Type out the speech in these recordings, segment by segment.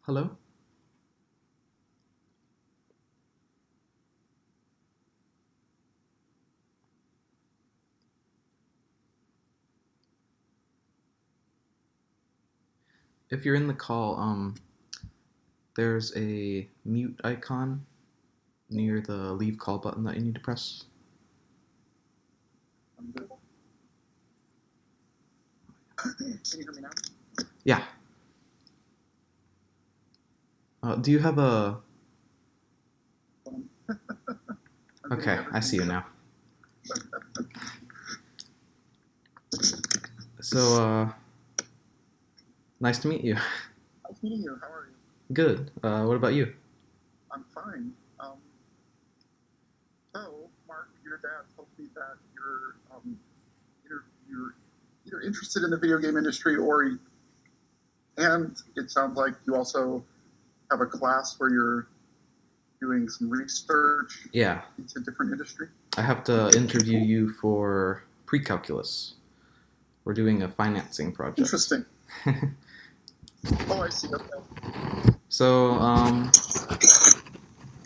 Hello? If you're in the call, there's a mute icon near the leave call button that you need to press. Can you hear me now? Yeah. Do you have a... I'm getting Okay, I see you everything. now. So, nice to meet you. Nice meeting you. How are you? Good. What about you? I'm fine. So, Mark, your dad told me that you're either interested in the video game industry and it sounds like you also have a class where you're doing some research Yeah, into different industry. I have to interview you for pre-calculus. We're doing a financing project. Interesting. Oh, I see. Okay. So,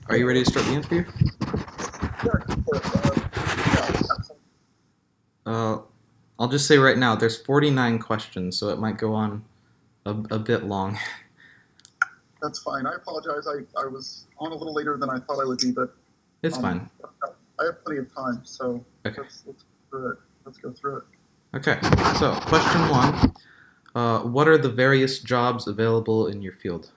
are you ready to start the interview? Yeah. Uh, I'll just say right now, there's 49 questions, so it might go on a bit long. That's fine. I apologize. I was on a little later than I thought I would be, but It's fine. I have plenty of time, so Okay. let's go through it. Let's go through it. Okay, so question one. What are the various jobs available in your field?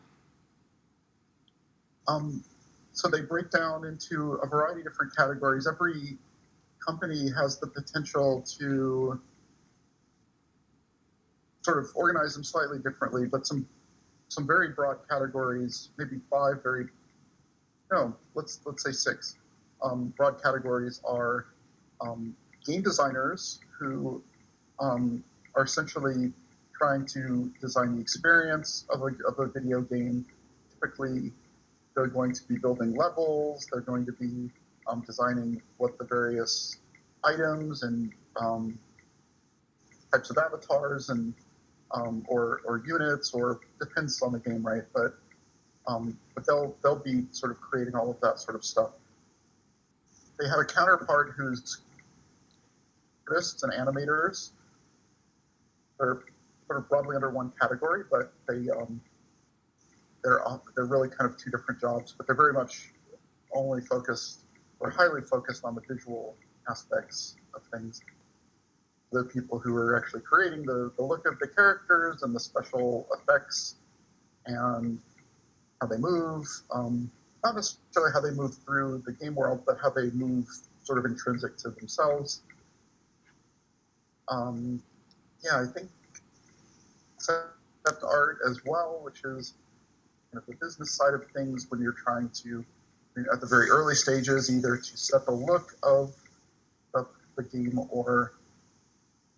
So they break down into a variety of different categories. Every company has the potential to sort of organize them slightly differently, but some very broad categories, maybe five very no, let's say six. Broad categories are game designers who are essentially trying to design the experience of a video game. Typically, they're going to be building levels. They're going to be designing what the various items and types of avatars and or units or depends on the game, right? But they'll be sort of creating all of that sort of stuff. They have a counterpart who's artists and animators. They're sort of broadly under one category, but they're really kind of two different jobs, but they're very much only focused or highly focused on the visual aspects of things. The people who are actually creating the look of the characters and the special effects and how they move. Not necessarily how they move through the game world, but how they move sort of intrinsic to themselves. Yeah, I think concept art as well, which is the business side of things when you're trying to, at the very early stages, either to set the look of the game or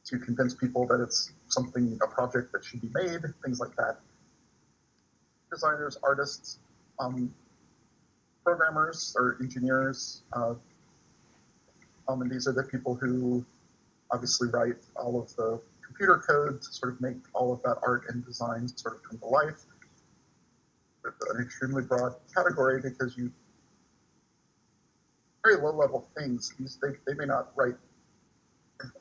to convince people that it's a project that should be made, things like that. Designers, artists, programmers or engineers, and these are the people who obviously write all of the computer code to sort of make all of that art and design sort of come to life. An extremely broad category because you very low level things. They may not write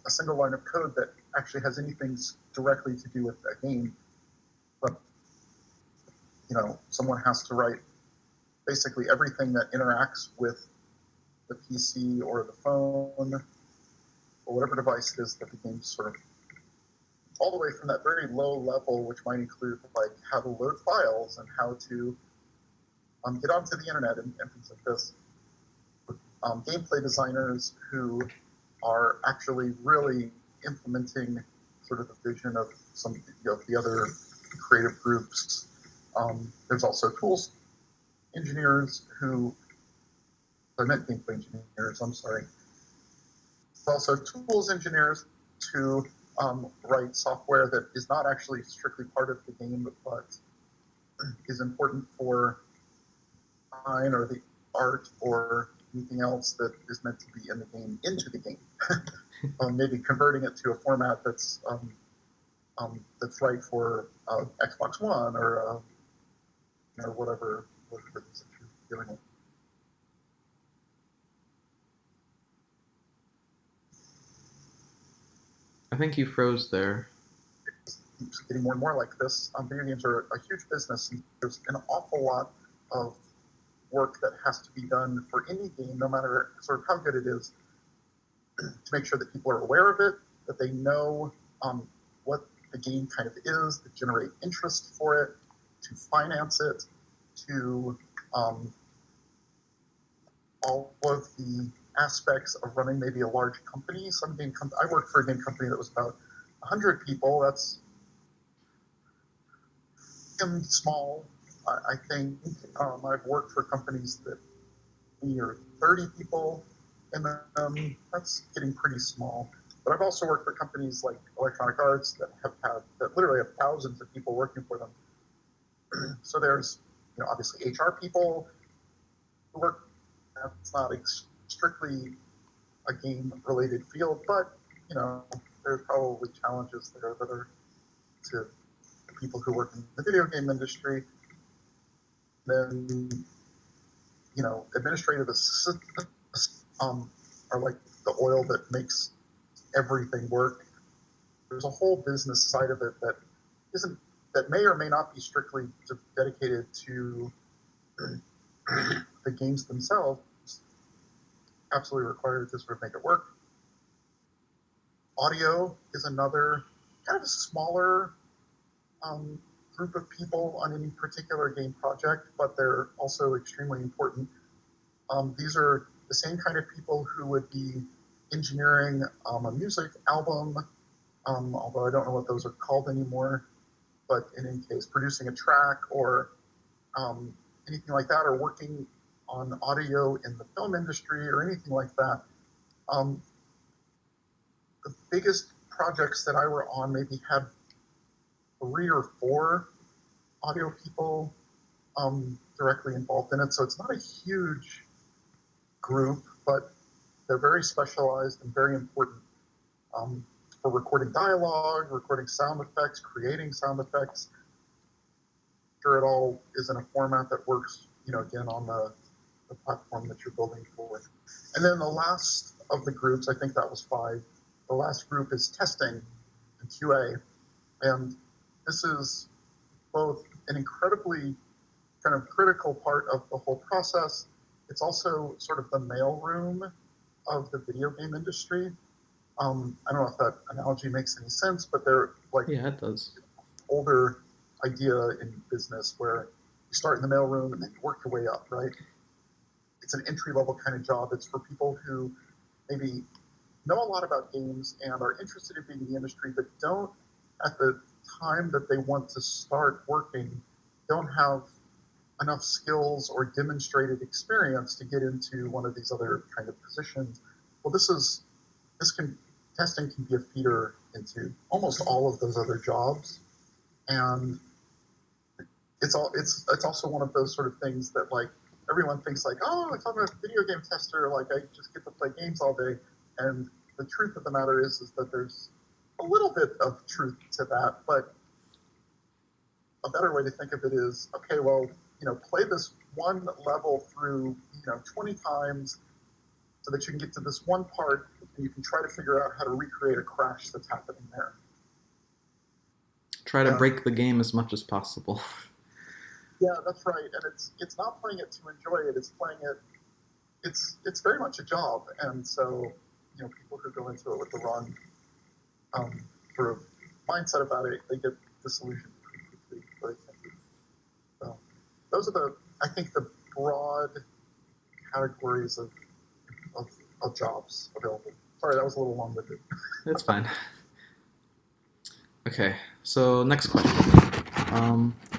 a single line of code that actually has anything directly to do with a game, but someone has to write basically everything that interacts with the PC or the phone or whatever device it is that the game's sort of all the way from that very low level, which might include like how to load files and how to get onto the internet and things like this. Gameplay designers who are actually really implementing sort of the vision of some the other creative groups. There's also tools engineers who, I meant gameplay engineers, I'm sorry. There's also tools engineers who write software that is not actually strictly part of the game, but is important for design or the art or anything else that is meant to be in the game into the game. Maybe converting it to a format that's right for Xbox One or or whatever it is that you're dealing with. I think you froze there. Keeps getting more and more like this. Video games are a huge business, and there's an awful lot of work that has to be done for any game, no matter sort of how good it is, to make sure that people are aware of it, that they know what the game kind of is, to generate interest for it, to finance it, to all of the aspects of running maybe a large company. I worked for a game company that was about 100 people. That's small. I think I've worked for companies that are 30 people in them. That's getting pretty small. But I've also worked for companies like Electronic Arts that literally have thousands of people working for them. So there's, obviously HR people who work. It's not strictly a game-related field, but there's probably challenges there that are to people who work in the video game industry. Then, administrative assistants are like the oil that makes everything work. There's a whole business side of it that may or may not be strictly dedicated to the games themselves, absolutely required to sort of make it work. Audio is another kind of a smaller group of people on any particular game project, but they're also extremely important. These are the same kind of people who would be engineering a music album, although I don't know what those are called anymore, but in any case, producing a track or anything like that, or working on audio in the film industry or anything like that. The biggest projects that I were on maybe had 3 or 4 audio people directly involved in it. So it's not a huge group, but they're very specialized and very important for recording dialogue, recording sound effects, creating sound effects. Sure, it all is in a format that works, again, on the platform that you're building for. And then the last of the groups, I think that was 5, the last group is testing and QA. And this is both an incredibly kind of critical part of the whole process. It's also sort of the mailroom of the video game industry. I don't know if that analogy makes any sense, but they're like, yeah, it does. Older idea in business where you start in the mailroom and then you work your way up, right? It's an entry-level kind of job. It's for people who maybe know a lot about games and are interested in being in the industry, but don't, at the time that they want to start working, don't have enough skills or demonstrated experience to get into one of these other kind of positions. Well, testing can be a feeder into almost all of those other jobs, and it's also one of those sort of things that, like, everyone thinks like, oh, if I'm a video game tester, like, I just get to play games all day. And the truth of the matter is that there's a little bit of truth to that, but a better way to think of it is, okay, well, play this one level through, 20 times so that you can get to this one part and you can try to figure out how to recreate a crash that's happening there. Try to break the game as much as possible. Yeah, that's right. And it's not playing it to enjoy it. It's playing it. It's very much a job. And so, people who go into it with the wrong sort of mindset about it, they get disillusioned pretty quickly. So those are I think the broad categories of jobs available. Sorry, that was a little long-winded. It's fine. Okay, so next question.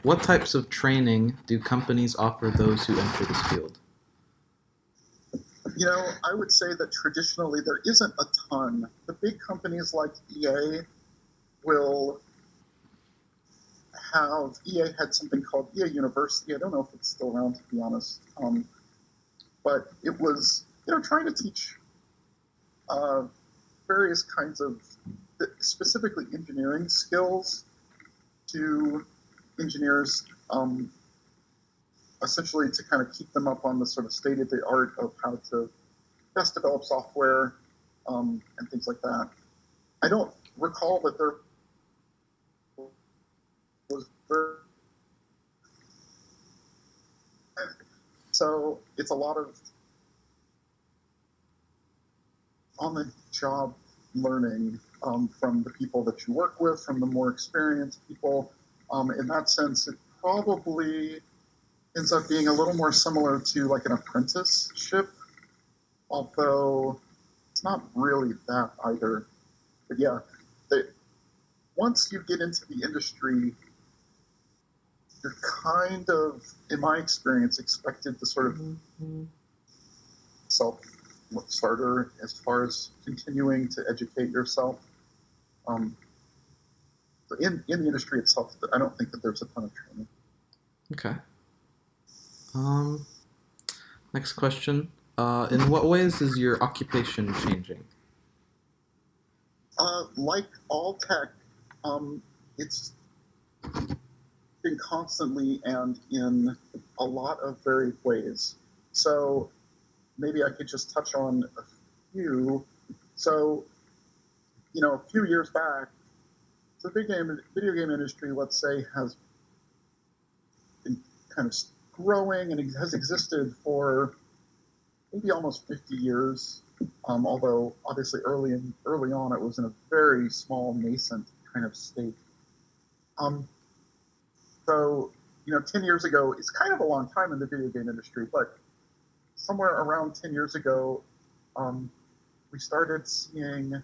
What types of training do companies offer those who enter this field? I would say that traditionally there isn't a ton. The big companies like EA will have, EA had something called EA University. I don't know if it's still around, to be honest. But it was, trying to teach various kinds of, specifically engineering skills to engineers essentially to kind of keep them up on the sort of state of the art of how to best develop software and things like that. I don't recall that there was very, so it's a lot of on the job learning from the people that you work with, from the more experienced people. In that sense, it probably ends up being a little more similar to like an apprenticeship, although it's not really that either. But yeah, they, once you get into the industry, you're kind of, in my experience, expected to sort of self starter as far as continuing to educate yourself. Um, in the industry itself, I don't think that there's a ton of training. Okay. Um, Next question. In what ways is your occupation changing? Like all tech, it's been constantly and in a lot of varied ways. So maybe I could just touch on a few. So, a few years back, the video game industry, let's say, has been kind of growing and has existed for maybe almost 50 years. Although obviously early on it was in a very small nascent kind of state. Um, so 10 years ago, it's kind of a long time in the video game industry, but somewhere around 10 years ago, we started seeing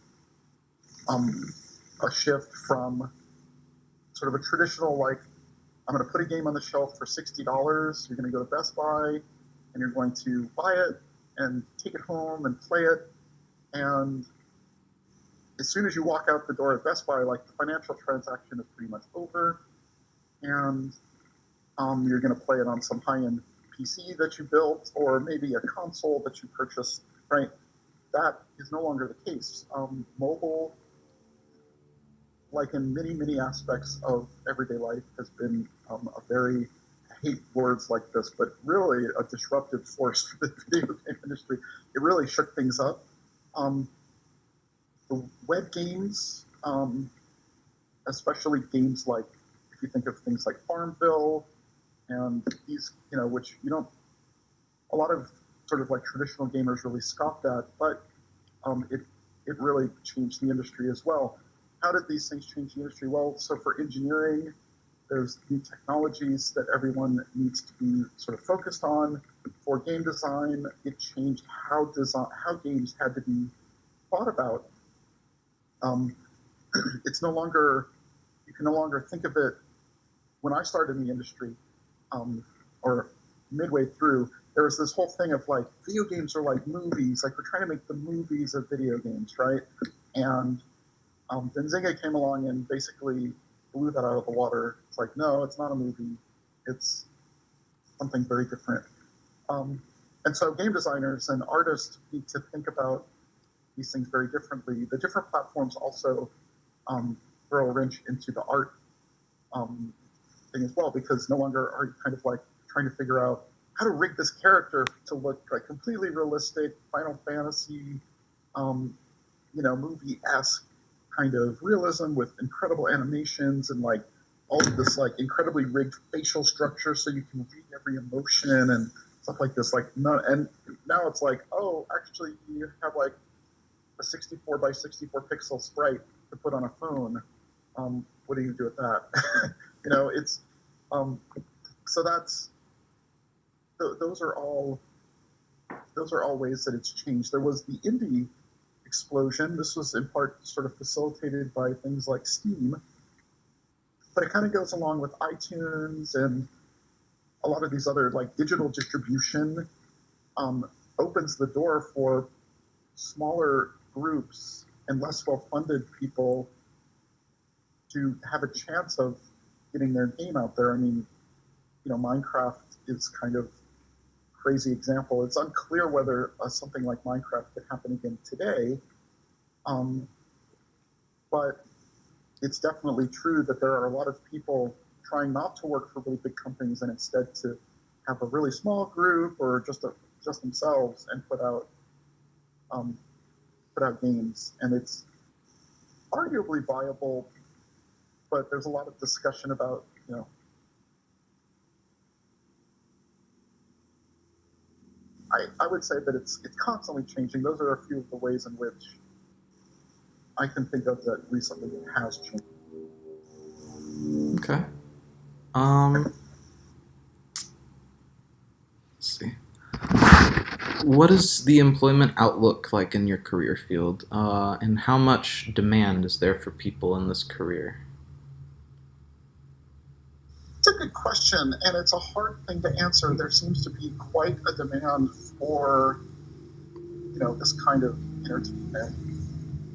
a shift from sort of a traditional, like, I'm going to put a game on the shelf for $60. You're going to go to Best Buy and you're going to buy it and take it home and play it. And as soon as you walk out the door at Best Buy, like, the financial transaction is pretty much over. And you're going to play it on some high-end PC that you built, or maybe a console that you purchased, right? That is no longer the case. Mobile, like in many, many aspects of everyday life, has been a very, I hate words like this, but really a disruptive force for the video game industry. It really shook things up. The web games, especially games like, if you think of things like Farmville, and these, which a lot of sort of like traditional gamers really scoffed at, but it really changed the industry as well. How did these things change the industry? Well, so for engineering, there's new technologies that everyone needs to be sort of focused on. For game design, it changed how games had to be thought about. It's no longer, you can no longer think of it. When I started in the industry, or midway through, there was this whole thing of like, video games are like movies, like we're trying to make the movies of video games, right? And then Zynga came along and basically blew that out of the water. It's like, no, it's not a movie. It's something very different. And so game designers and artists need to think about these things very differently. The different platforms also throw a wrench into the art thing as well, because no longer are you kind of like trying to figure out how to rig this character to look like completely realistic, Final Fantasy, movie-esque kind of realism with incredible animations and like all of this like incredibly rigged facial structure so you can read every emotion and stuff like this. Like, no, and now it's like, oh, actually you have like a 64 by 64 pixel sprite to put on a phone. What do you do with that? It's so that's those are all ways that it's changed. There was the indie explosion. This was in part sort of facilitated by things like Steam, but it kind of goes along with iTunes and a lot of these other like digital distribution. Opens the door for smaller groups and less well-funded people to have a chance of getting their game out there. I mean, Minecraft is kind of crazy example. It's unclear whether something like Minecraft could happen again today, but it's definitely true that there are a lot of people trying not to work for really big companies and instead to have a really small group or just themselves and um, put out games, and it's arguably viable, but there's a lot of discussion about I would say that it's constantly changing. Those are a few of the ways in which I can think of that recently has changed. Okay. Um, let's see. What is the employment outlook like in your career field, and how much demand is there for people in this career? It's a good question, and it's a hard thing to answer. There seems to be quite a demand for this kind of entertainment.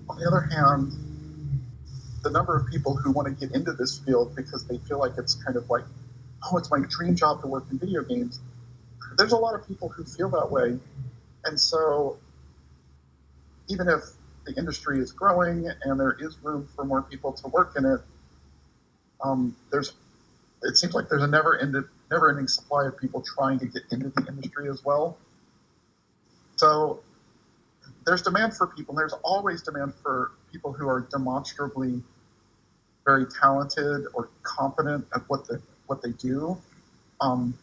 On the other hand, the number of people who want to get into this field because they feel like it's kind of like, oh, it's my dream job to work in video games. There's a lot of people who feel that way, and so even if the industry is growing and there is room for more people to work in it, there's it seems like there's a never ending supply of people trying to get into the industry as well. So there's demand for people, and there's always demand for people who are demonstrably very talented or competent at what they do. Um,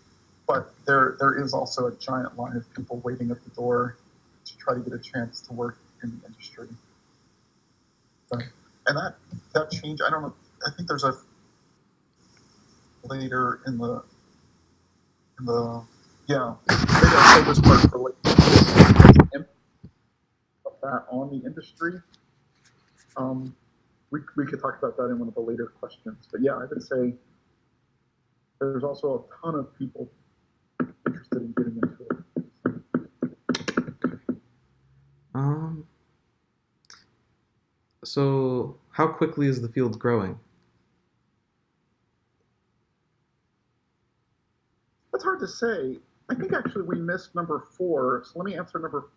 but there is also a giant line of people waiting at the door to try to get a chance to work in the industry. So, and that change, I don't know. I think there's a later in the yeah. Maybe I'll save this part for later. Of that on the industry. Um, we could talk about that in one of the later questions. But yeah, I would say there's also a ton of people interested in getting into it. Um, so how quickly is the field growing? That's hard to say. I think actually we missed number 4. So let me answer number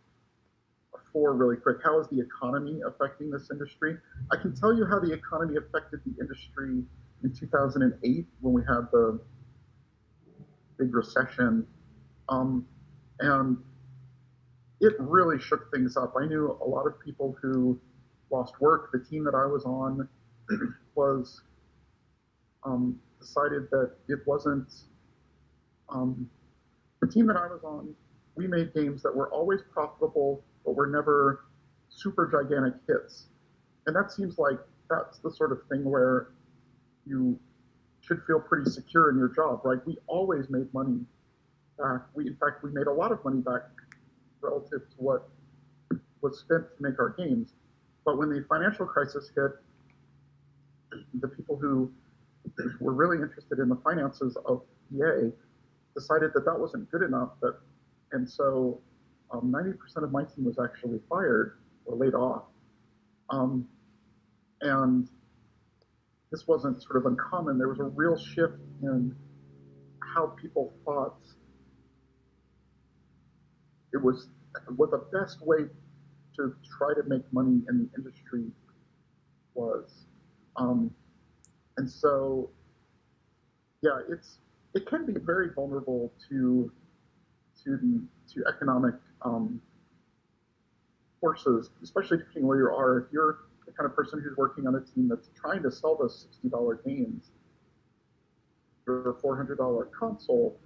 4 really quick. How is the economy affecting this industry? I can tell you how the economy affected the industry in 2008 when we had the big recession. Um, and it really shook things up. I knew a lot of people who lost work. The team that I was on was decided that it wasn't the team that I was on. We made games that were always profitable, but were never super gigantic hits. And that seems like that's the sort of thing where you should feel pretty secure in your job, right? We always made money back. In fact, we made a lot of money back relative to what was spent to make our games. But when the financial crisis hit, the people who were really interested in the finances of EA decided that that wasn't good enough. And so 90% of my team was actually fired or laid off. Um, and this wasn't sort of uncommon. There was a real shift in how people thought it was what the best way to try to make money in the industry was. Um, and so, yeah, it can be very vulnerable to economic forces, especially depending where you are. If you're the kind of person who's working on a team that's trying to sell those $60 games or a $400 console,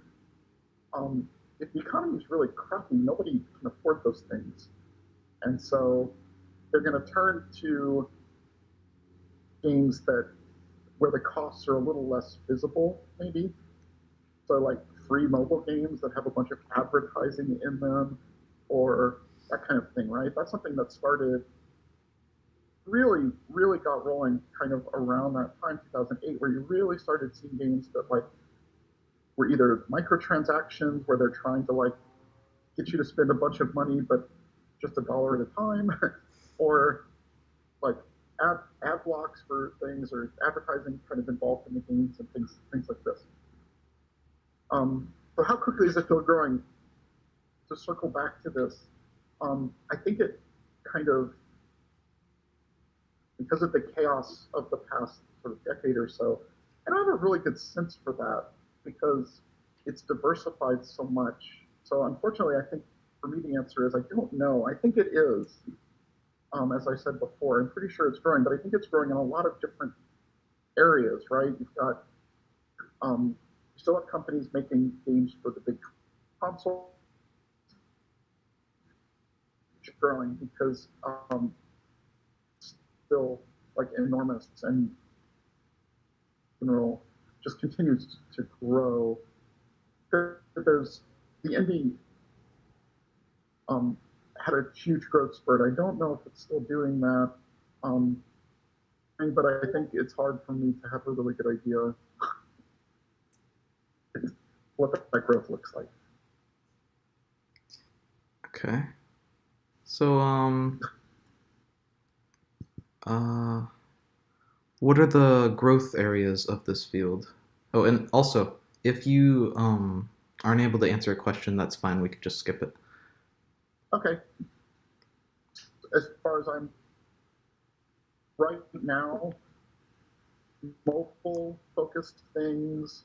if the economy is really crappy, nobody can afford those things, and so they're going to turn to games that where the costs are a little less visible, maybe. So like free mobile games that have a bunch of advertising in them, or that kind of thing, right? That's something that started really got rolling kind of around that time, 2008, where you really started seeing games that like were either microtransactions where they're trying to like get you to spend a bunch of money, but just $1 at a time, or like ad blocks for things or advertising kind of involved in the games and things like this. So how quickly is it still growing? To circle back to this, I think it kind of because of the chaos of the past sort of decade or so, I don't have a really good sense for that because it's diversified so much. So unfortunately, I think for me the answer is I don't know. I think it is. As I said before, I'm pretty sure it's growing, but I think it's growing in a lot of different areas, right? You've got you still have companies making games for the big console, growing because still like enormous and in general just continues to grow. There's the indie um, had a huge growth spurt. I don't know if it's still doing that, um, but I think it's hard for me to have a really good idea what that growth looks like. Okay. So, uh, what are the growth areas of this field? Oh, and also, if you aren't able to answer a question, that's fine. We could just skip it. Okay, as far as I'm right now, mobile focused things.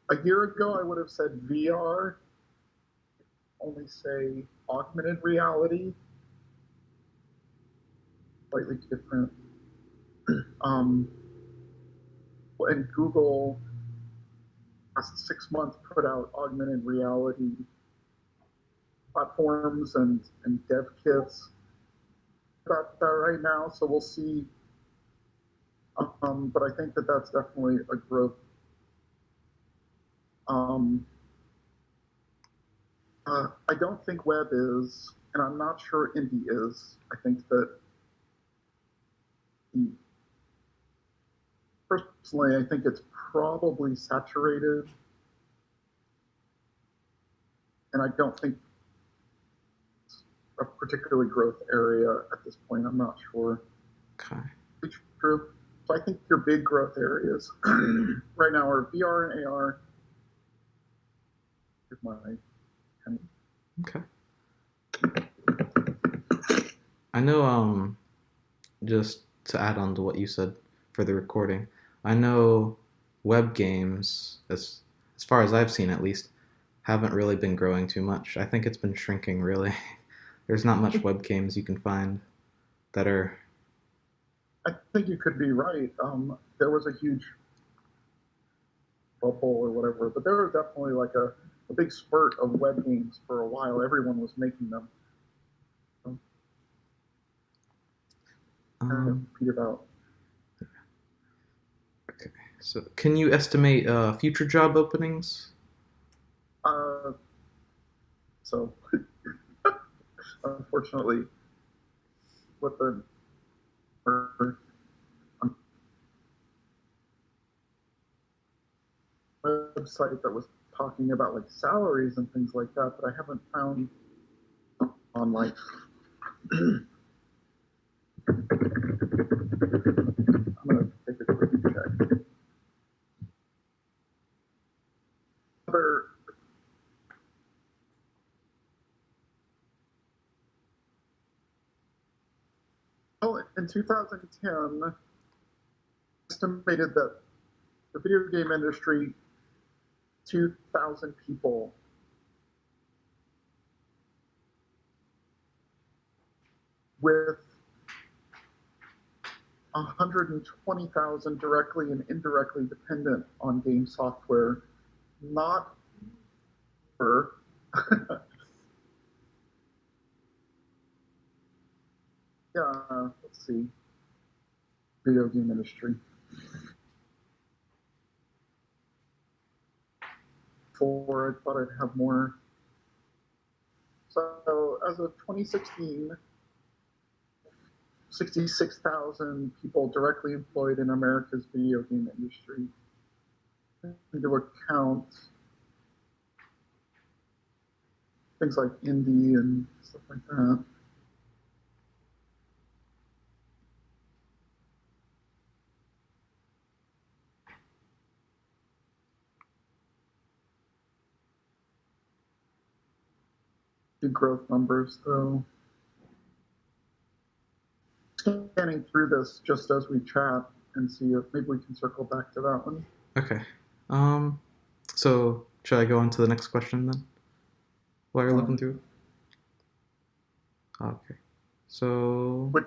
A year ago, I would have said VR, only say augmented reality, slightly different. Um, and Google, last 6 months, put out augmented reality platforms and dev kits about that right now. So we'll see. But I think that that's definitely a growth. Um, I don't think web is, and I'm not sure indie is. I think that personally, I think it's probably saturated, and I don't think it's a particularly growth area at this point. I'm not sure. Okay. It's true. So I think your big growth areas right now are VR and AR. Here's my kind Okay. I know, just to add on to what you said for the recording, I know web games, as far as I've seen at least, haven't really been growing too much. I think it's been shrinking really. There's not much web games you can find that are. I think you could be right. There was a huge bubble or whatever, but there was definitely like a big spurt of web games for a while. Everyone was making them. Kind of Um, petered out. okay. So, can you estimate future job openings? Uh, so unfortunately, with the website that was talking about like salaries and things like that, but I haven't found on like I'm gonna take a quick check. Other well, in 2010, estimated that the video game industry, 2,000 people with 120,000 directly and indirectly dependent on game software, not for yeah, let's see, video game industry. For I thought I'd have more. So as of 2016, 66,000 people directly employed in America's video game industry. Into account things like indie and stuff like that. The growth numbers, though. Scanning through this just as we chat and see if maybe we can circle back to that one. Okay. Um, So should I go on to the next question then? While you're looking Um, through? Okay. So, which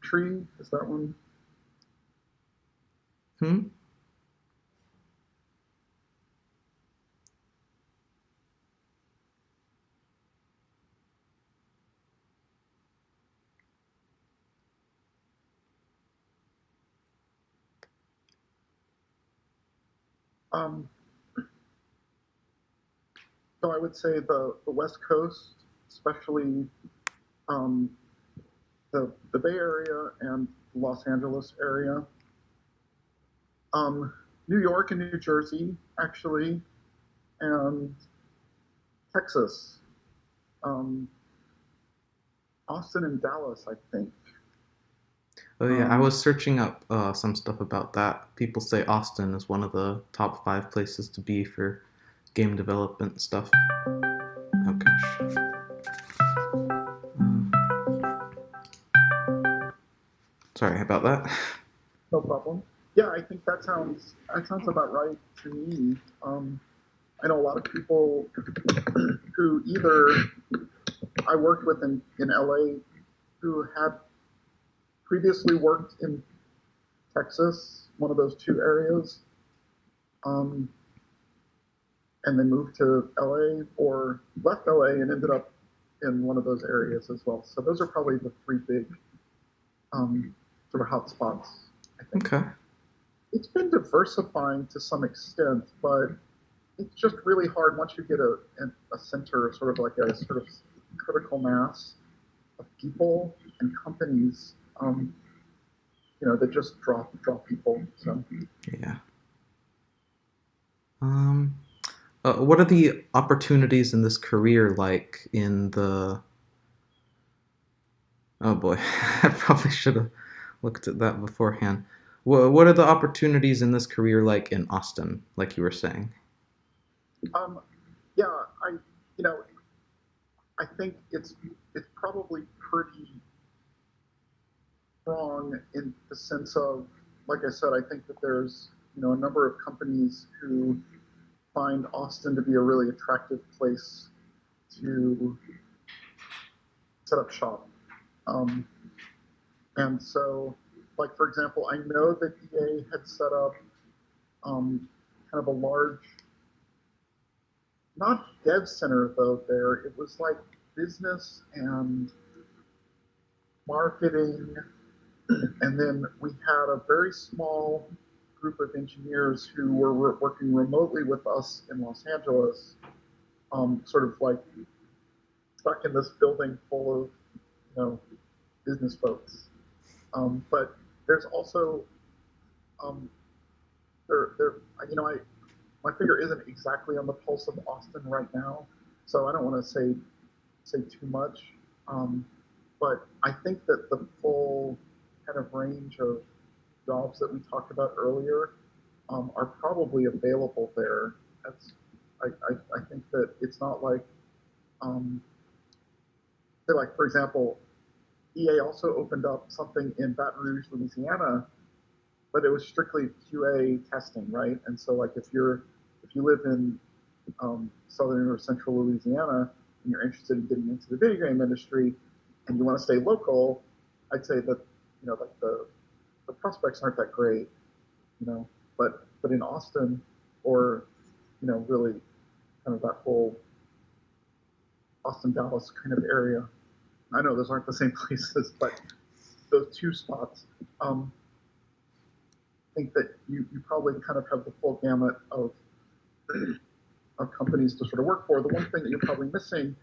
tree is that one? hmm. Um, so I would say the West Coast, especially um, the Bay Area and Los Angeles area, um, New York and New Jersey actually, and Texas, um, Austin and Dallas, I think. Oh yeah, I Um, was searching up some stuff about that. People say Austin is one of the top 5 places to be for game development stuff. Oh gosh. Sorry about that. no problem. Yeah, I think that sounds about right to me. I know a lot of people who either I worked with in LA who had previously worked in Texas, one of those two areas, um, and then moved to LA or left LA and ended up in one of those areas as well. So those are probably the three big um, sort of hot spots, I think. Okay. It's been diversifying to some extent, but it's just really hard once you get a center, sort of like a sort of critical mass of people and companies, that just draw people. So Yeah. Um, what are the opportunities in this career like in the? Oh boy, I probably should have looked at that beforehand. What are the opportunities in this career like in Austin, like you were saying? um, yeah, I you know I think it's probably pretty strong in the sense of, like I said, I think that there's a number of companies who find Austin to be a really attractive place to set up shop. Um, and so, like for example, I know that EA had set up kind of a large, not dev center though. There, it was like business and marketing, and then we had a very small group of engineers who were working remotely with us in Los Angeles, sort of like stuck in this building full of business folks. But there's also um, there I my finger isn't exactly on the pulse of Austin right now, so I don't want to say too much. Um, but I think that the full kind of range of jobs that we talked about earlier are probably available there. That's I think that it's not like um, like for example, EA also opened up something in Baton Rouge, Louisiana, but it was strictly QA testing, right? And so like if you live in southern or central Louisiana and you're interested in getting into the video game industry and you want to stay local, I'd say that like the prospects aren't that great, you know. But in Austin or really kind of that whole Austin Dallas kind of area, I know those aren't the same places, but those two spots, I think that you probably kind of have the full gamut of companies to sort of work for. The one thing that you're probably missing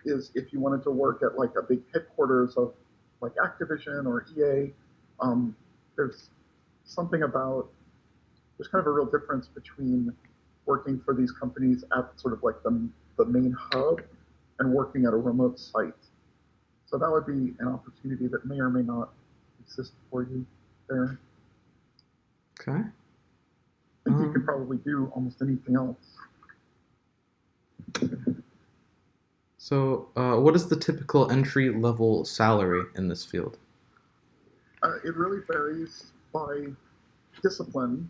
is if you wanted to work at like a big headquarters of like Activision or EA, there's something about there's kind of a real difference between working for these companies at sort of like the main hub and working at a remote site. So that would be an opportunity that may or may not exist for you there. Okay. I think you could probably do almost anything else. So, what is the typical entry level salary in this field? It really varies by discipline.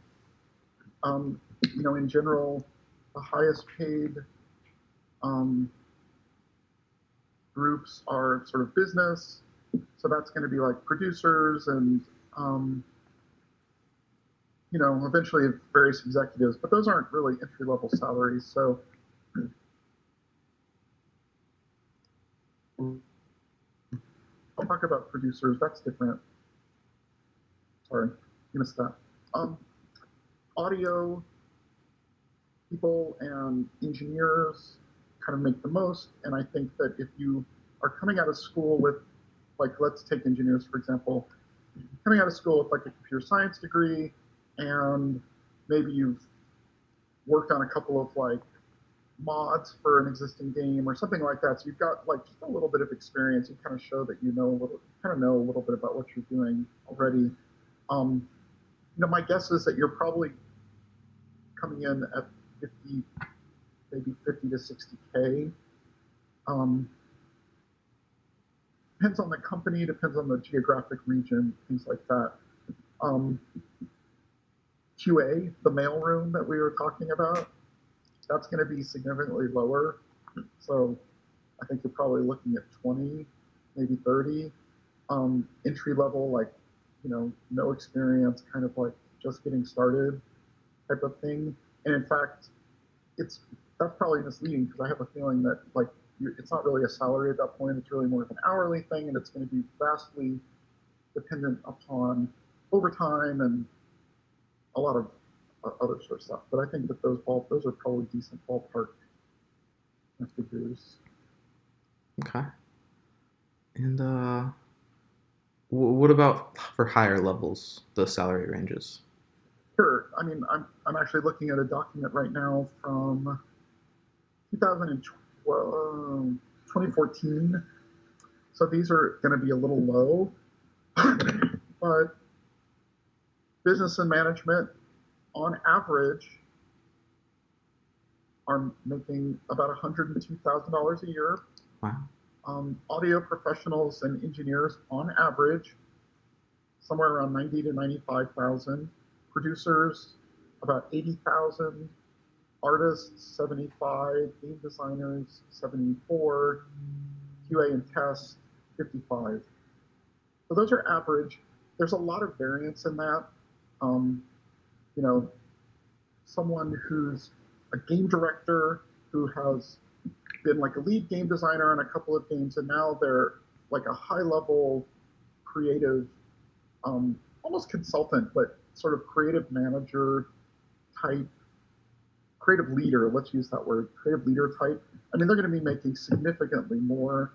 In general, the highest paid um, groups are sort of business. So that's going to be like producers and, um, eventually various executives, but those aren't really entry level salaries. So I'll talk about producers. That's different. Sorry, you missed that. Um, Audio people and engineers kind of make the most. And I think that if you are coming out of school with, like, let's take engineers, for example, coming out of school with like a computer science degree, and maybe you've worked on a couple of like mods for an existing game or something like that. So you've got like just a little bit of experience. You kind of show that you know a little bit about what you're doing already. Um, my guess is that you're probably coming in at 50, maybe 50 to 60K. Um, Depends on the company, depends on the geographic region, things like that. Um, QA, the mailroom that we were talking about, that's going to be significantly lower. So I think you're probably looking at 20, maybe 30. Entry level, like, no experience, kind of like just getting started type of thing. And in fact, it's that's probably misleading because I have a feeling that like it's not really a salary at that point. It's really more of an hourly thing, and it's going to be vastly dependent upon overtime and a lot of other sort of stuff. But I think that those are probably decent ballpark figures. Okay. And what about for higher levels, the salary ranges? Sure. I mean, I'm actually looking at a document right now from 2012, 2014. So these are going to be a little low, but business and management on average are making about $102,000 a year. Wow. Audio professionals and engineers on average somewhere around 90 to 95,000. Producers about 80,000. Artists 75. Game designers 74. QA and test 55. So those are average. There's a lot of variance in that. Um, you know, Someone who's a game director who has been like a lead game designer on a couple of games, and now they're like a high level creative, almost consultant, but sort of creative manager type, creative leader. Let's use that word, creative leader type. I mean, they're going to be making significantly more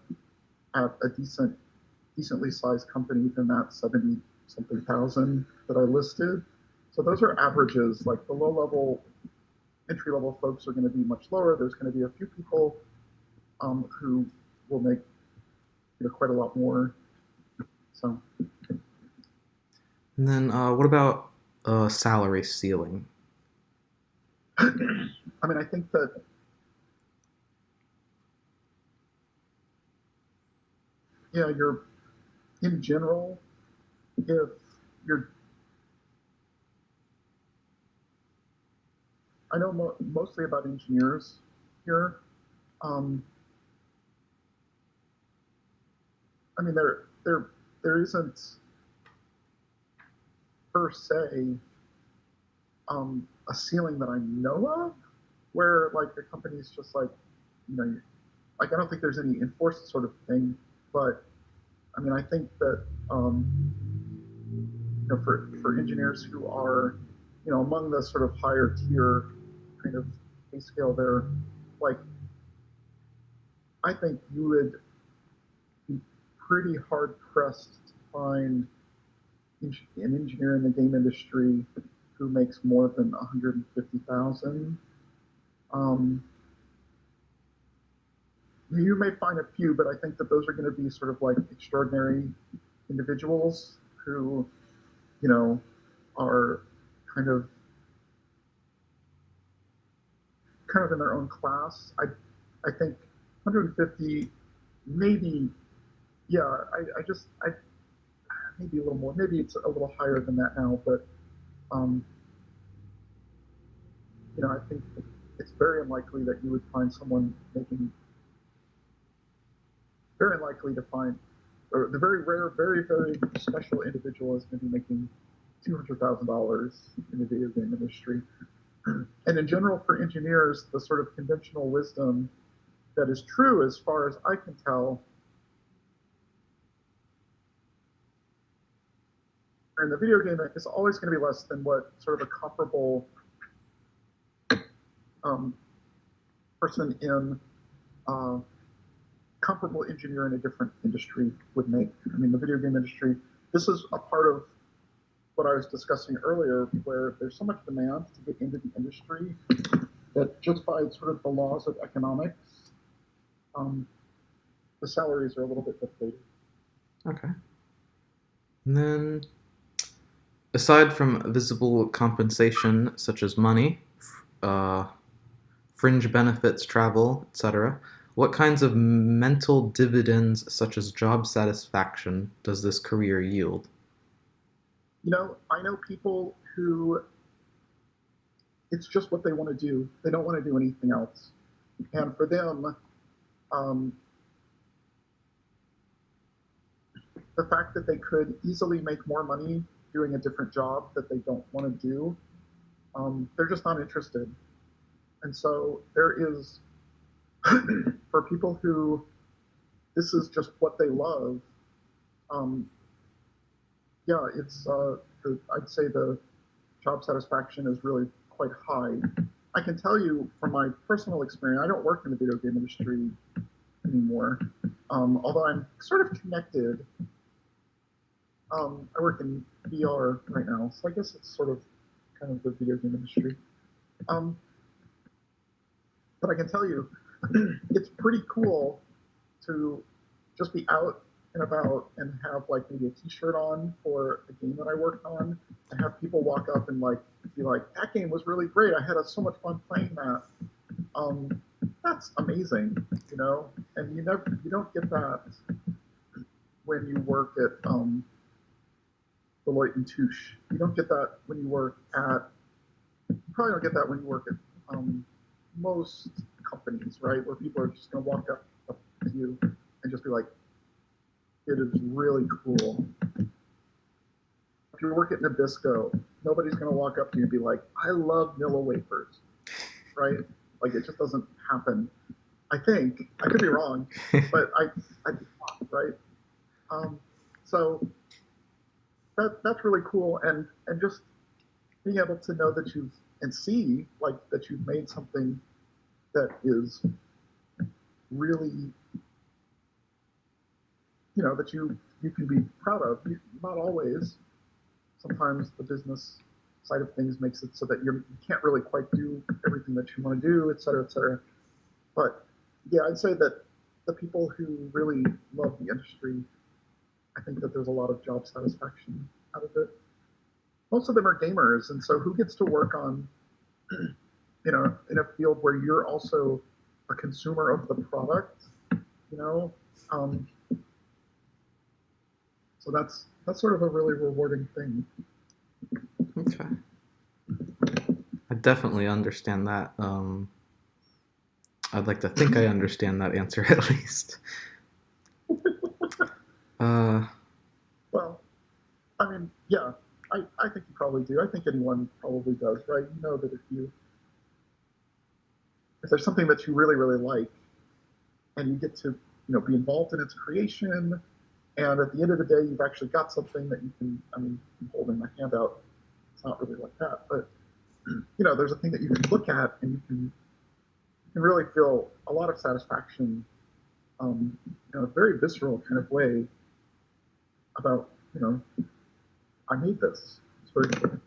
at a decently sized company than that 70 something thousand that I listed. So those are averages. Like the low level, entry level folks are going to be much lower. There's going to be a few people who will make quite a lot more. So And then what about salary ceiling? I mean, I think that you're in general, if you're, I know mostly about engineers here. Um, I mean, there isn't per se a ceiling that I know of where like the company's just like, like I don't think there's any enforced sort of thing, but I mean, I think that for engineers who are among the sort of higher tier kind of pay scale, they're like, I think you would be pretty hard pressed to find an engineer in the game industry who makes more than 150,000. Um, you may find a few, but I think that those are going to be sort of like extraordinary individuals who, are kind of in their own class. I think 150, maybe, yeah. I maybe a little more. Maybe it's a little higher than that now, but Um, I think it's very unlikely that you would find someone making, very unlikely to find, or the very rare, very, very special individual is going to be making $200,000 in the video game industry. And in general, for engineers, the sort of conventional wisdom that is true, as far as I can tell, in the video game is always going to be less than what sort of a comparable um, person in uh, comparable engineer in a different industry would make. I mean, the video game industry, this is a part of what I was discussing earlier, where there's so much demand to get into the industry that just by sort of the laws of economics, um, the salaries are a little bit deflated. Okay. And then, aside from visible compensation such as money, uh, fringe benefits, travel, etc., what kinds of mental dividends such as job satisfaction does this career yield? I know people who it's just what they want to do. They don't want to do anything else. And for them, um, the fact that they could easily make more money doing a different job that they don't want to do, they're just not interested. And so there is, for people who this is just what they love, um, yeah, I'd say the job satisfaction is really quite high. I can tell you from my personal experience, I don't work in the video game industry anymore, although I'm sort of connected. I work in VR right now, so I guess it's sort of kind of the video game industry. Um, but I can tell you, it's pretty cool to just be out and about and have like maybe a T-shirt on for a game that I worked on, and have people walk up and like be like, "That game was really great. I had so much fun playing that." Um, that's amazing, And you don't get that when you work at Deloitte and Touche. You don't get that when you work at. You probably don't get that when you work at most companies, right? Where people are just going to walk up to you and just be like, "It is really cool." If you work at Nabisco, nobody's going to walk up to you and be like, "I love Nilla wafers," right? Like it just doesn't happen. I think I could be wrong, but I right. Um, so that's really cool, and just being able to know that you've and see like that you've made something that is really that you can be proud of. Not always. Sometimes the business side of things makes it so that you can't really quite do everything that you want to do, et cetera, et cetera. But yeah, I'd say that the people who really love the industry, I think that there's a lot of job satisfaction out of it. Most of them are gamers, and so who gets to work on, in a field where you're also a consumer of the product, you know? Um, so that's sort of a really rewarding thing. Okay. I definitely understand that. I'd like to think I understand that answer at least. Uh, Well, I mean, yeah, I think you probably do. I think anyone probably does, right? You know that if there's something that you really, really like and you get to, be involved in its creation, and at the end of the day, you've actually got something that you can, I mean, I'm holding my hand out. It's not really like that, but, there's a thing that you can look at and you can really feel a lot of satisfaction in a very visceral kind of way about, I made this. It's very cool.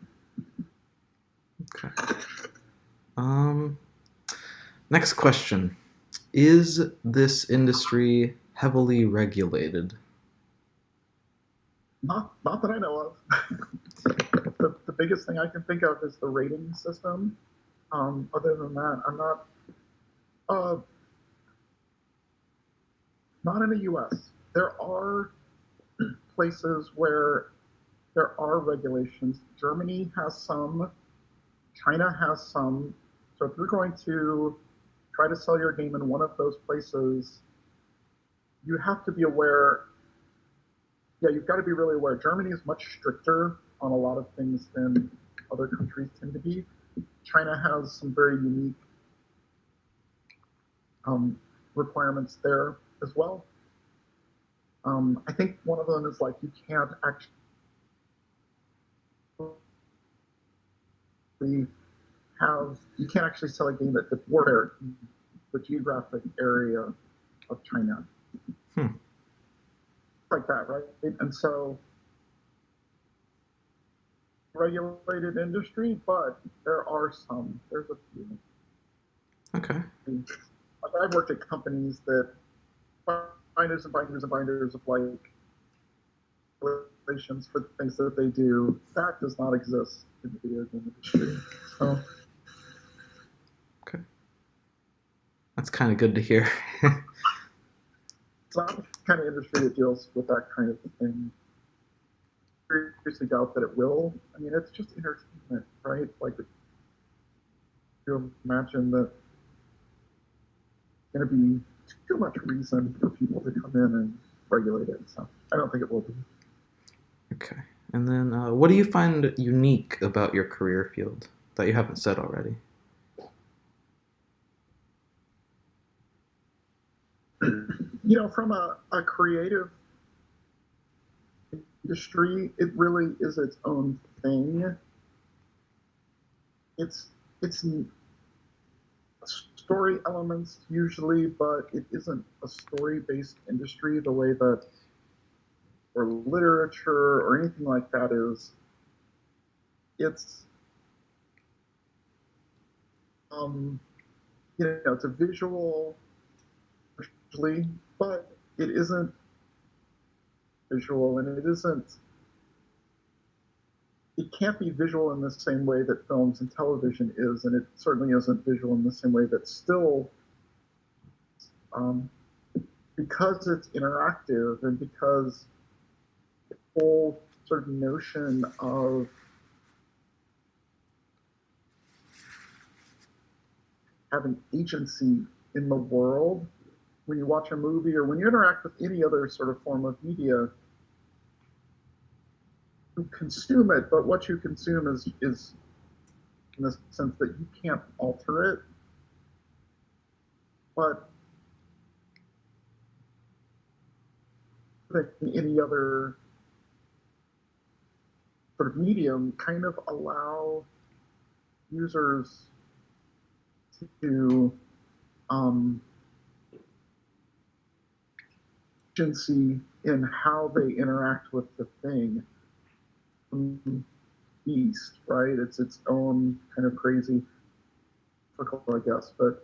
okay. Um, Next question. Is this industry heavily regulated? Not that I know of. The biggest thing I can think of is the rating system. Other than that, I'm uh, not in the U.S. There are places where there are regulations. Germany has some, China has some. So if you're going to try to sell your game in one of those places, you have to be aware. Yeah, you've got to be really aware. Germany is much stricter on a lot of things than other countries tend to be. China has some very unique requirements there as well. I think one of them is like you can't actually sell a game at the geographic area of China, Hmm. like that, right? And so regulated industry, but there's a few. Okay. Like I've worked at companies that binders and binders and binders of like regulations for the things that they do. That does not exist in the video game industry. So Okay. That's kind of good to hear. it's not the kind of industry that deals with that kind of thing. I seriously doubt that it will. I mean, it's just entertainment, right? Like, you imagine that going to be too much reason for people to come in and regulate it. So I don't think it will be. Okay. And then, what do you find unique about your career field that you haven't said already? From a creative industry, it really is its own thing. It's story elements usually, but it isn't a story-based industry the way that or literature or anything like that is. It's um, it's a visual, usually, but it isn't visual, and it can't be visual in the same way that films and television is, and it certainly isn't visual in the same way that still, um, because it's interactive and because the whole sort of notion of having agency in the world, when you watch a movie or when you interact with any other sort of form of media, you consume it, but what you consume is in the sense that you can't alter it. But any other sort of medium kind of allow users to agency in how they interact with the thing. Beast, right? It's its own kind of crazy, I guess, but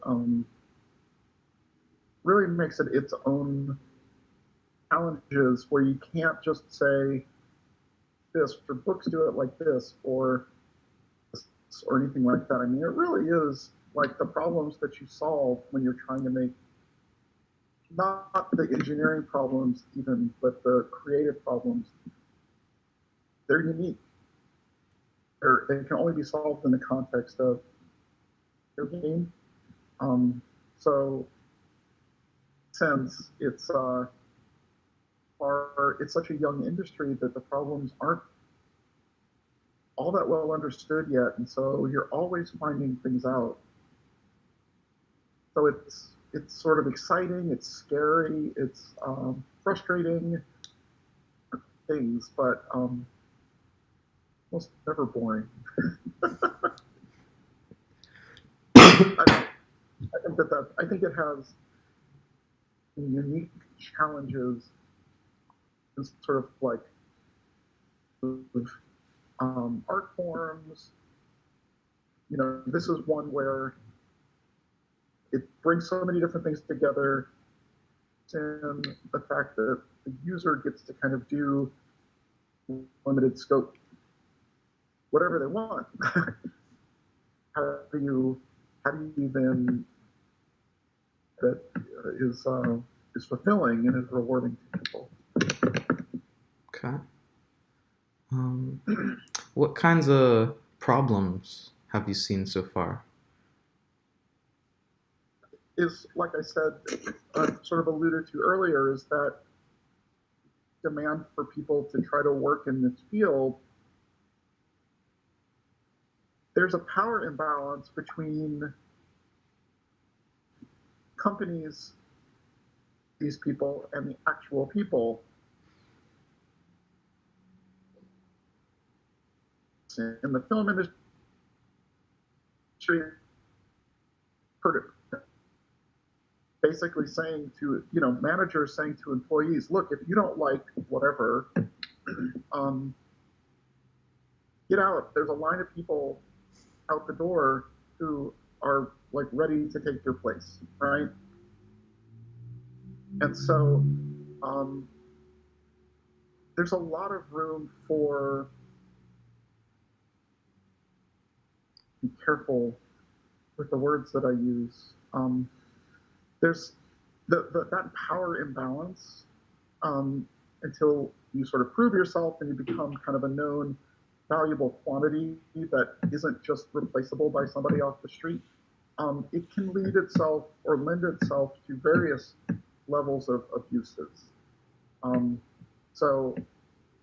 really makes it its own challenges where you can't just say this or books do it like this or anything like that. I mean, it really is like the problems that you solve when you're trying to make not the engineering problems even, but the creative problems. They're unique. They can only be solved in the context of your game. So, since it's such a young industry that the problems aren't all that well understood yet, and so you're always finding things out. So it's sort of exciting, it's scary, it's frustrating things, but almost never boring. I think it has unique challenges in sort of like art forms. This is one where it brings so many different things together, and the fact that the user gets to kind of do limited scope whatever they want. how do you then that is fulfilling and is rewarding to people? Okay. Um, what kinds of problems have you seen so far? Is, like I said, sort of alluded to earlier, is that demand for people to try to work in this field, there's a power imbalance between companies, these people, and the actual people. In the film industry, basically saying to, managers saying to employees, look, if you don't like whatever, um, get out. There's a line of people out the door who are like ready to take your place, right? And so um, there's a lot of room for, be careful with the words that I use. There's that power imbalance, until you sort of prove yourself and you become kind of a known valuable quantity that isn't just replaceable by somebody off the street. It can lead itself or lend itself to various levels of abuses. Um, so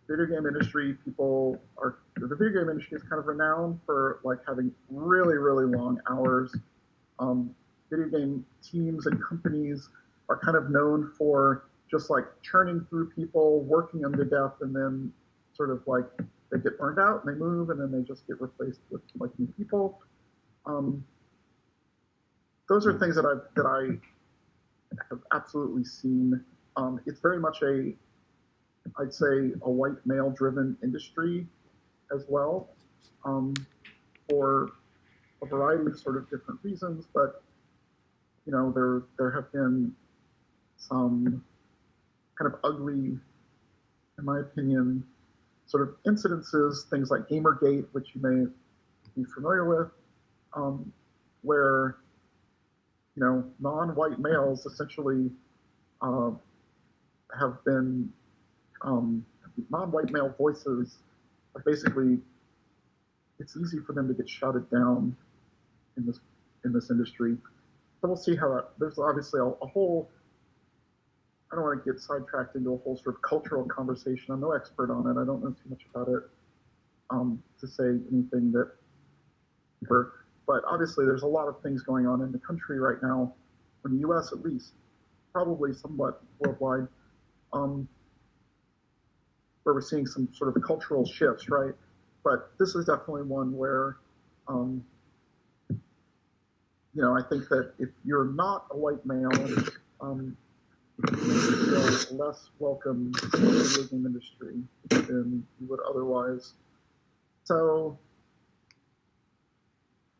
video game industry people are the video game industry is kind of renowned for like having really really long hours. um, Video game teams and companies are kind of known for just like churning through people, working them to death, and then sort of like they get burned out and they move, and then they just get replaced with like new people. Um, those are things that I have absolutely seen. It's very much I'd say a white male driven industry as well, for a variety of sort of different reasons. But there have been some kind of ugly, in my opinion, sort of incidences, things like Gamergate, which you may be familiar with, um, where non-white males essentially uh, have been non-white male voices. Like basically, it's easy for them to get shouted down in this industry. So we'll see how that. There's obviously a whole. I don't want to get sidetracked into a whole sort of cultural conversation. I'm no expert on it. I don't know too much about it, to say anything that. But obviously, there's a lot of things going on in the country right now, in the U.S. at least, probably somewhat worldwide, um, where we're seeing some sort of cultural shifts, right? But this is definitely one where, um, I think that if you're not a white male, you feel less welcome in the video game industry than you would otherwise. So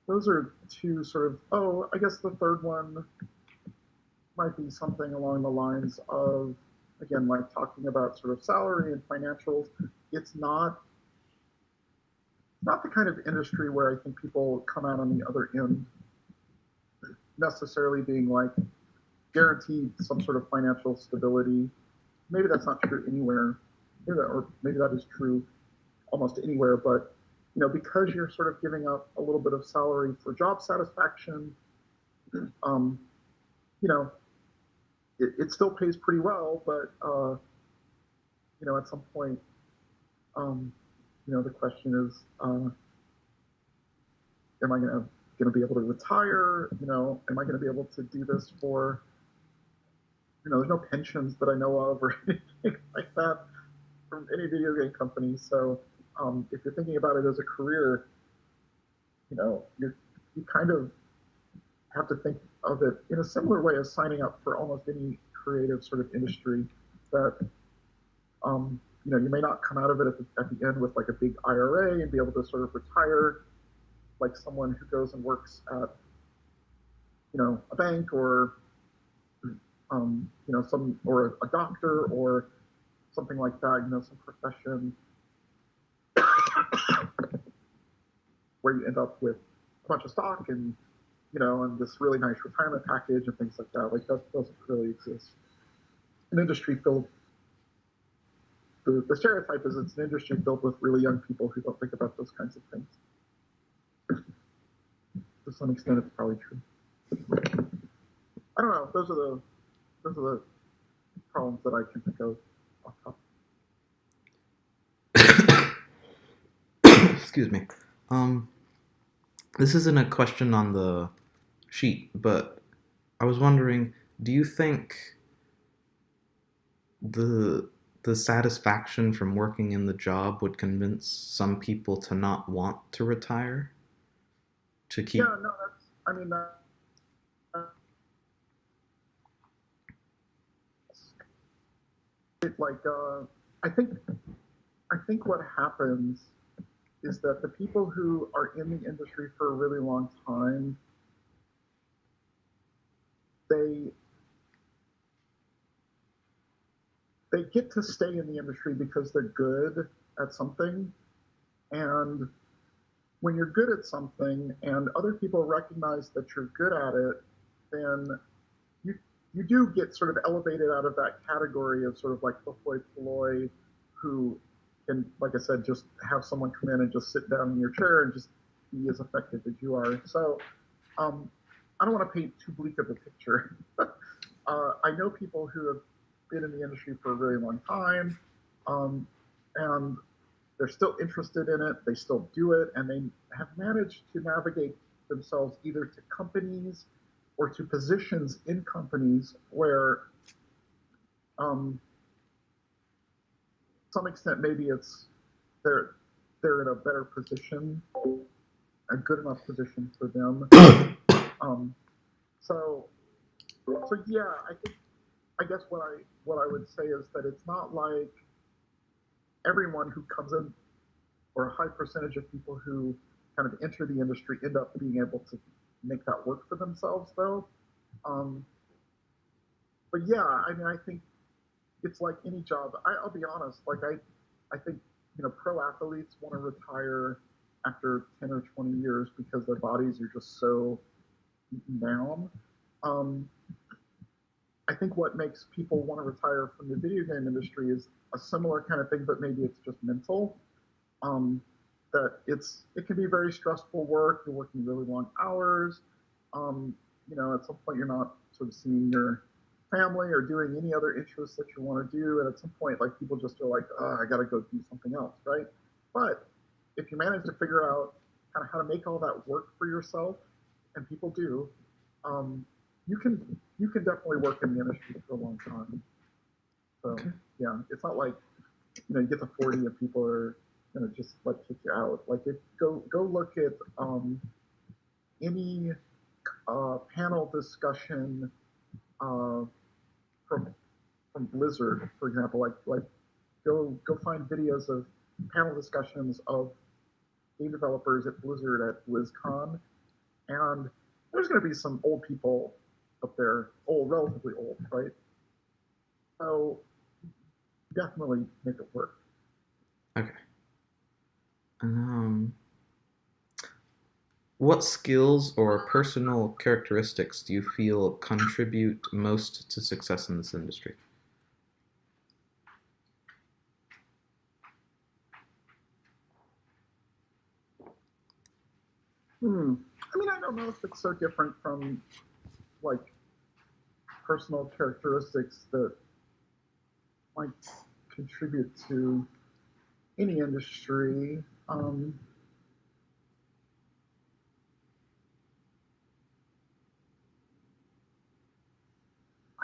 those are two sort of. Oh, I guess the third one might be something along the lines of, again, like talking about sort of salary and financials. It's not the kind of industry where I think people come out on the other end necessarily being like guaranteed some sort of financial stability. Maybe that's not true anywhere, or maybe that is true almost anywhere. But because you're sort of giving up a little bit of salary for job satisfaction, um, you know, it still pays pretty well. But at some point, um, the question is, am I going to be able to retire? Am I going to be able to do this for? There's no pensions that I know of or anything like that from any video game company. So if you're thinking about it as a career, you kind of have to think of it in a similar way as signing up for almost any creative sort of industry. That you may not come out of it at the end with like a big IRA and be able to sort of retire like someone who goes and works at a bank or some or a doctor or something like that. Some profession where you end up with a bunch of stock and this really nice retirement package and things like that. Like that doesn't really exist. An industry filled the stereotype is it's an industry filled with really young people who don't think about those kinds of things. To some extent, it's probably true. I don't know. Those are the problems that I can think of off top. Excuse me. Um, this isn't a question on the sheet, but I was wondering, do you think the the satisfaction from working in the job would convince some people to not want to retire, to Yeah, keep? no, that's. I mean, like I think I think what happens is that the people who are in the industry for a really long time, they they get to stay in the industry because they're good at something. And when you're good at something and other people recognize that you're good at it, then you you do get sort of elevated out of that category of sort of like the hoi polloi who can, like I said, just have someone come in and just sit down in your chair and just be as effective as you are. So um, I don't want to paint too bleak of a picture. I know people who have been in the industry for a very long time, um, and they're still interested in it. They still do it, and they have managed to navigate themselves either to companies or to positions in companies where, to some extent, maybe it's they're they're in a better position, a good enough position for them. Um, so so yeah, I guess what I would say is that it's not like everyone who comes in, or a high percentage of people who kind of enter the industry end up being able to make that work for themselves, though. Um, but yeah, I mean, I think it's like any job. I'll be honest, like I think pro athletes want to retire after 10 or 20 years because their bodies are just so beaten down. Um, I think what makes people want to retire from the video game industry is a similar kind of thing, but maybe it's just mental. Um, that it can be very stressful work. You're working really long hours. Um, at some point you're not sort of seeing your family or doing any other interests that you want to do, and at some point, like people just are like, oh, I got to go do something else, right? But if you manage to figure out kind of how to make all that work for yourself, and people do, um, you can definitely work in the industry for a long time. So Okay. yeah, it's not like you get to 40 and people are gonna just like kick you out. Like go look at any panel discussion uh, from Blizzard, for example. Like go find videos of panel discussions of game developers at Blizzard at BlizzCon, and there's going to be some old people up there, relatively old, right? So definitely make it work. Okay. What skills or personal characteristics do you feel contribute most to success in this industry? I mean, I don't know if it's so different from like personal characteristics that might contribute to any industry.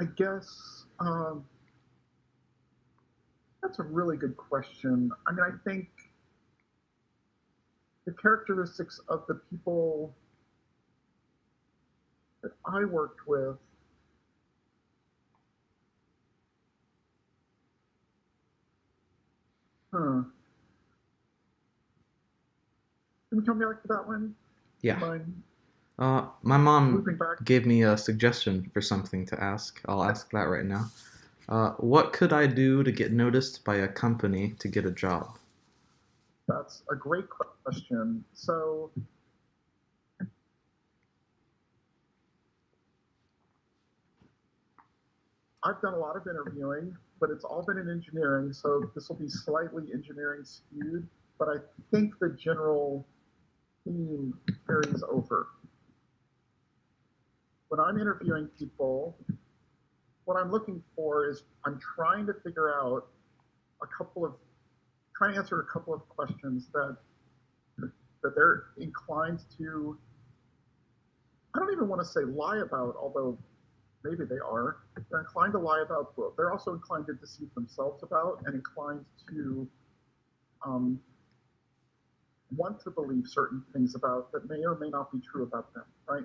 I guess that's a really good question. I mean, I think the characteristics of the people that I worked with, huh? Can you tell me back to that one? Do you Yeah. mind My mom looping back? gave me a suggestion for something to ask. I'll ask that right now. What could I do to get noticed by a company to get a job? That's a great question. So I've done a lot of interviewing. but it's all been in engineering, so this will be slightly engineering skewed. But I think the general theme carries over. When I'm interviewing people, what I'm looking for is I'm trying to figure out a couple of trying to answer a couple of questions that they're inclined to. I don't even want to say lie about, although maybe they are. They're inclined to lie about, but they're also inclined to deceive themselves about, and inclined to um, want to believe certain things about that may or may not be true about them, right?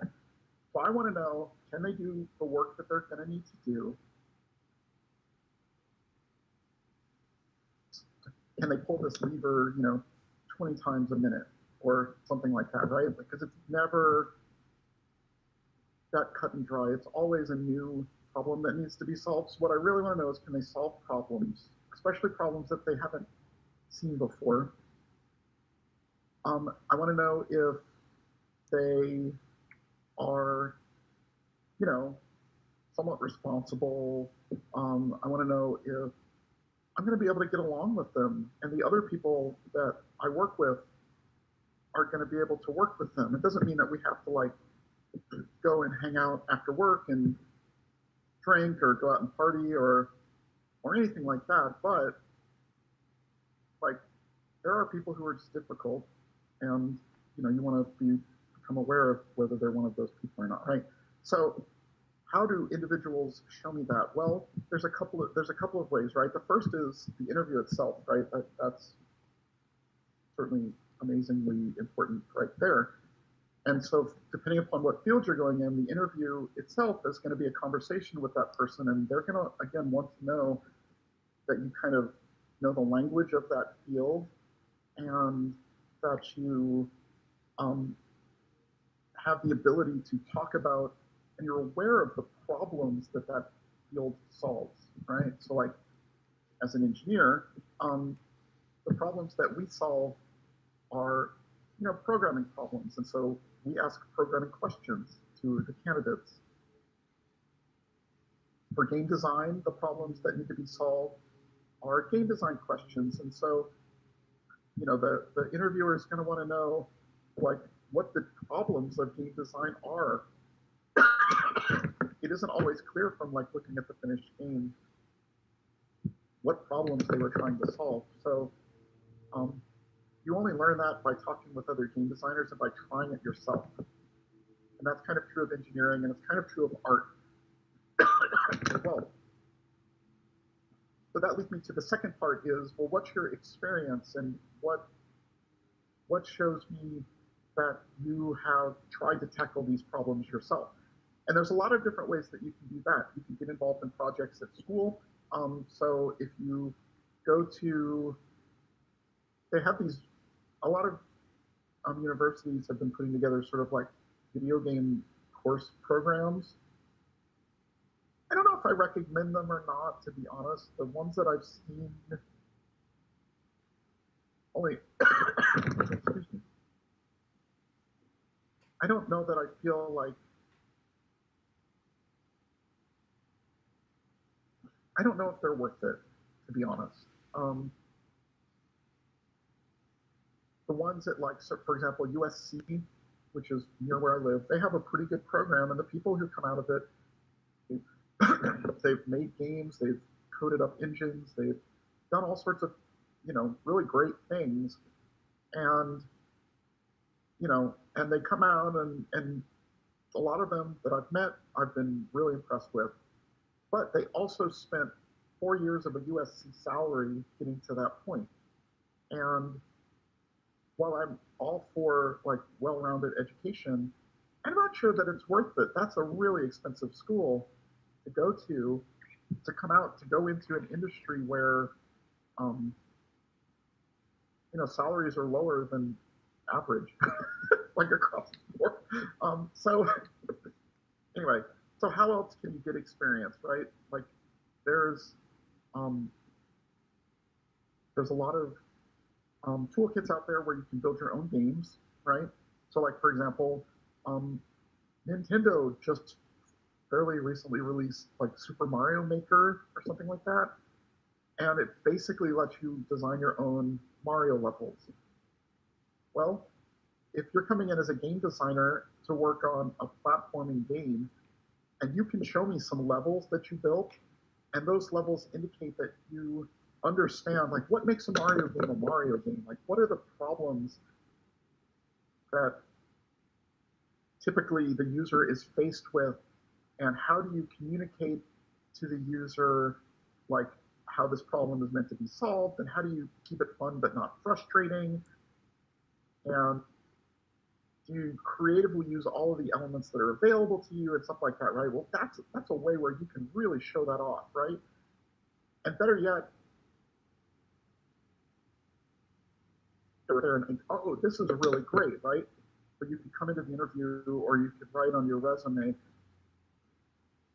So I want to know, can they do the work that they're going to need to do? Can they pull this lever, 20 times a minute or something like that, right? Because it's never that cut and dry. It's always a new problem that needs to be solved. So what I really want to know is, can they solve problems, especially problems that they haven't seen before? I want to know if they are, you know, somewhat responsible. I want to know if I'm going to be able to get along with them, and the other people that I work with are going to be able to work with them. It doesn't mean that we have to like go and hang out after work and drink or go out and party or anything like that. But like, there are people who are just difficult, and you want to become aware of whether they're one of those people or not, right? So how do individuals show me that? Well, there's a couple of ways, right? The first is the interview itself, right? That's certainly amazingly important right there. And so, depending upon what field you're going in, the interview itself is going to be a conversation with that person, and they're going to again want to know that you kind of know the language of that field, and that you um, have the ability to talk about, and you're aware of the problems that that field solves, right? So, like, as an engineer, the problems that we solve are, programming problems, and so we ask programming questions to the candidates. For game design, the problems that need to be solved are game design questions, and so the interviewer is going to want to know, like, what the problems of game design are. It isn't always clear from like looking at the finished game what problems they were trying to solve. So um, you only learn that by talking with other game designers and by trying it yourself. And that's kind of true of engineering, and it's kind of true of art as well. So that leads me to the second part is, well, what's your experience, and what shows me that you have tried to tackle these problems yourself? And there's a lot of different ways that you can do that. You can get involved in projects at school. So if you go to, they have these, a lot of universities have been putting together sort of like video game course programs. I don't know if I recommend them or not, to be honest. The ones that I've seen, only, excuse me, I don't know that I feel like, I don't know if they're worth it, to be honest. Um, the ones at, like, so for example, USC, which is near where I live, they have a pretty good program, and the people who come out of it, they've made games, they've coded up engines, they've done all sorts of, really great things, and and they come out, and a lot of them that I've met, I've been really impressed with. But they also spent 4 years of a USC salary getting to that point. And while I'm all for like well-rounded education, I'm not sure that it's worth it. That's a really expensive school to go to come out to go into an industry where um, salaries are lower than average, like across the board. So anyway, so how else can you get experience, right? Like, there's um, there's a lot of toolkits out there where you can build your own games, right? So, like, for example, um, Nintendo just fairly recently released like Super Mario Maker or something like that, and it basically lets you design your own Mario levels. Well, if you're coming in as a game designer to work on a platforming game, and you can show me some levels that you built, and those levels indicate that you understand like what makes a Mario game, like what are the problems that typically the user is faced with, and how do you communicate to the user like how this problem is meant to be solved, and how do you keep it fun but not frustrating, and do you creatively use all of the elements that are available to you and stuff like that, right? Well, that's a way where you can really show that off, right? And better yet, they're there and think, oh, this is really great, right? But you can come into the interview or you could write on your resume,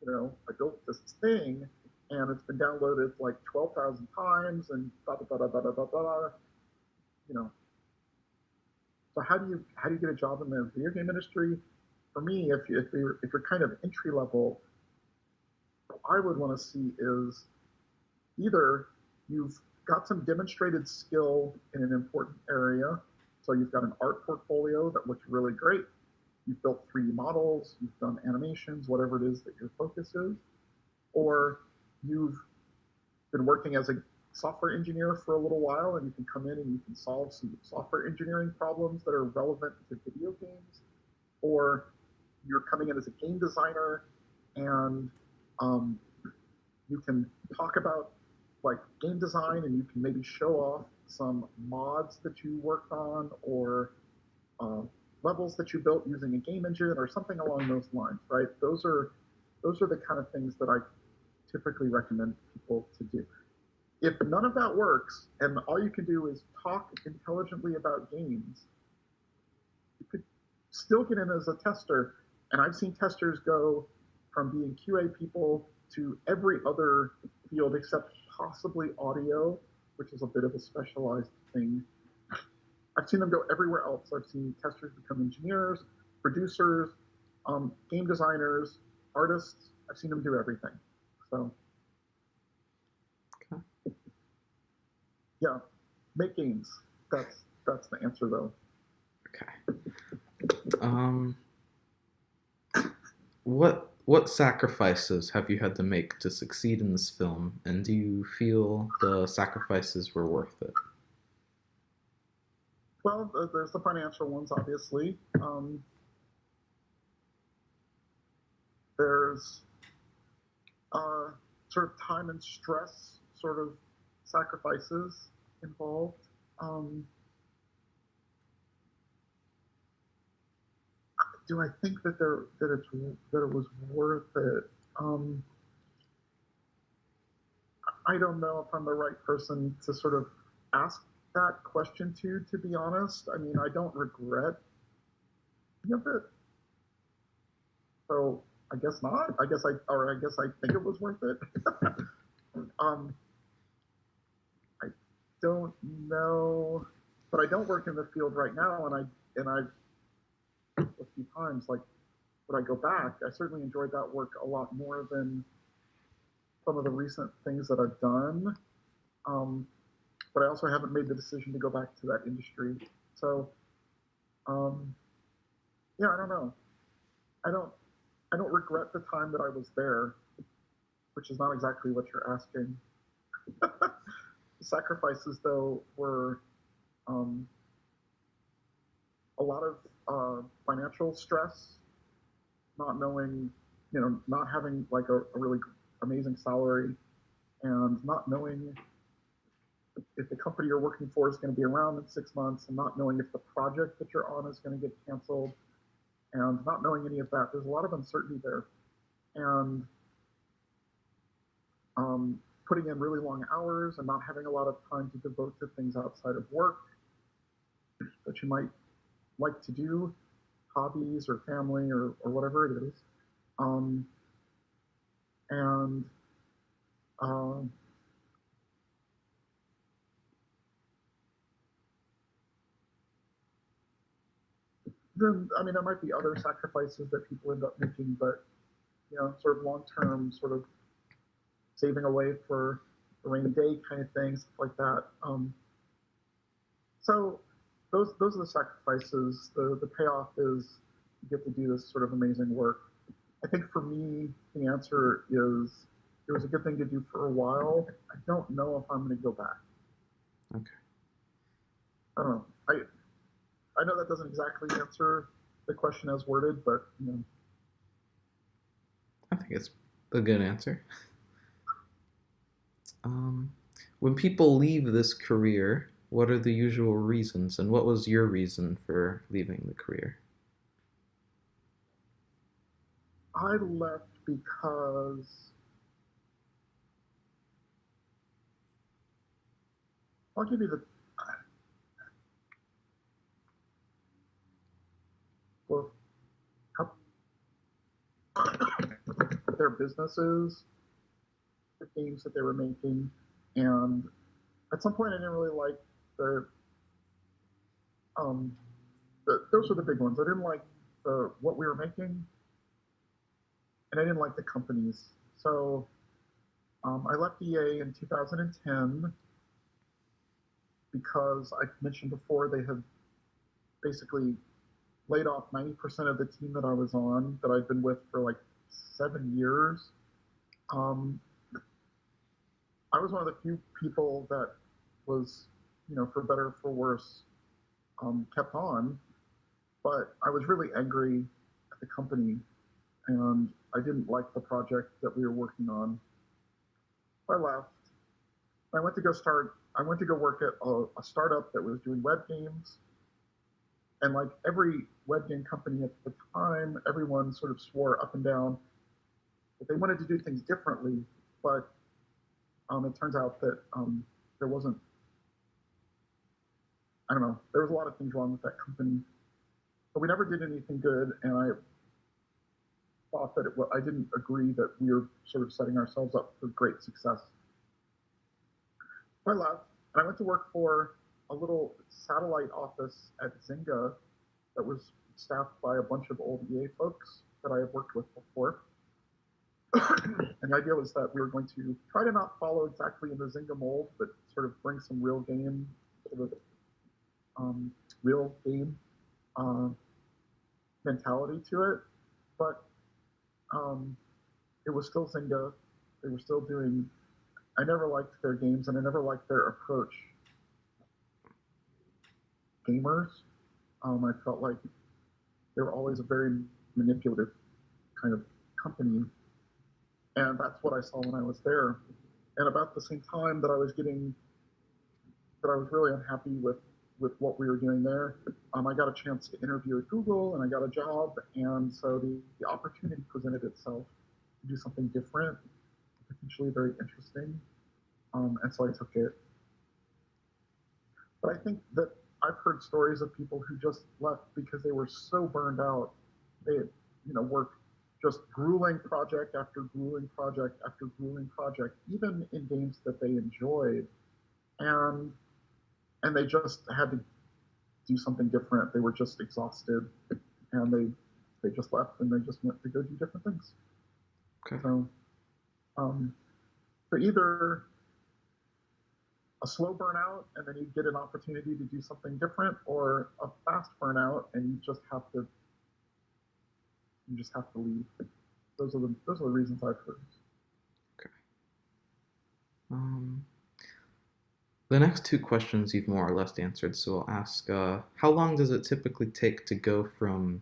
I built this thing and it's been downloaded like 12,000 times and da da da da da da da. You know, so how do you get a job in the video game industry? For me, if you're kind of entry level, what I would want to see is either you've got some demonstrated skill in an important area, so you've got an art portfolio that looks really great, you've built 3D models, you've done animations, whatever it is that your focus is, or you've been working as a software engineer for a little while and you can come in and you can solve some software engineering problems that are relevant to video games, or you're coming in as a game designer and um, you can talk about like game design and you can maybe show off some mods that you worked on or uh, levels that you built using a game engine or something along those lines, right? Those are the kind of things that I typically recommend people to do. If none of that works and all you can do is talk intelligently about games, you could still get in as a tester. And I've seen testers go from being QA people to every other field except possibly audio, which is a bit of a specialized thing. I've seen them go everywhere else. I've seen testers become engineers, producers, game designers, artists. I've seen them do everything. So Okay. yeah, make games. That's the answer though. Okay. Um, what sacrifices have you had to make to succeed in this film, and do you feel the sacrifices were worth it? Well, there's the financial ones, obviously. There's uh, sort of time and stress sort of sacrifices involved. Um, do I think that it was worth it? Um, I don't know if I'm the right person to sort of ask that question to be honest. I mean, I don't regret any of it, so I guess not. I guess I think it was worth it. um, I don't know, but I don't work in the field right now, and I've a few times like when I go back, I certainly enjoyed that work a lot more than some of the recent things that I've done. Um, but I also haven't made the decision to go back to that industry. So um, yeah, I don't know. I don't I don't regret the time that I was there, which is not exactly what you're asking. The sacrifices though were um, a lot of financial stress, not knowing, not having like a really amazing salary, and not knowing if the company you're working for is going to be around in 6 months, and not knowing if the project that you're on is going to get canceled, and not knowing any of that. There's a lot of uncertainty there, and putting in really long hours and not having a lot of time to devote to things outside of work that you might like to do, hobbies or family or whatever it is. Um, and uh, then, I mean, there might be other sacrifices that people end up making, but sort of long term, sort of saving away for the rainy day kind of thing, stuff like that. So those are the sacrifices. The payoff is you get to do this sort of amazing work. I think for me, the answer is it was a good thing to do for a while. I don't know if I'm going to go back. Okay. I don't know. I know that doesn't exactly answer the question as worded, but you know. I think it's a good answer. Um, when people leave this career, what are the usual reasons, and what was your reason for leaving the career? I left because I'll give you the well, their businesses, the games that they were making, and at some point I didn't really like the um those were the big ones. I didn't like the what we were making, and I didn't like the companies. So I left EA in 2010 because I mentioned before they had basically laid off 90% of the team that I was on that I'd been with for like 7 years. Um, I was one of the few people that was, you know, for better or for worse, kept on. But I was really angry at the company, and I didn't like the project that we were working on. I left. I went to go start. I went to go work at a startup that was doing web games, and like every web game company at the time, everyone sort of swore up and down that they wanted to do things differently. But it turns out that there wasn't. I don't know. There was a lot of things wrong with that company, but we never did anything good. And I thought that I didn't agree that we were sort of setting ourselves up for great success. I left, and I went to work for a little satellite office at Zynga that was staffed by a bunch of old EA folks that I had worked with before. And the idea was that we were going to try to not follow exactly in the Zynga mold, but sort of bring some real game, sort of real game uh, mentality to it. But um, it was still Zynga. They were still doing. I never liked their games, and I never liked their approach. Gamers, I felt like they were always a very manipulative kind of company, and that's what I saw when I was there. And about the same time that I was really unhappy with what we were doing there. I got a chance to interview at Google, and I got a job, and so the opportunity presented itself to do something different, potentially very interesting, and so I took it. But I think that I've heard stories of people who just left because they were so burned out. They, worked just grueling project after grueling project after grueling project, even in games that they enjoyed, and they just had to do something different. They were just exhausted, and they just left and they just went to go do different things. Okay. So, so either a slow burnout and then you get an opportunity to do something different, or a fast burnout and you just have to leave. Those are the reasons I've heard. Okay. Um, the next two questions you've more or less answered, so I'll ask, how long does it typically take to go from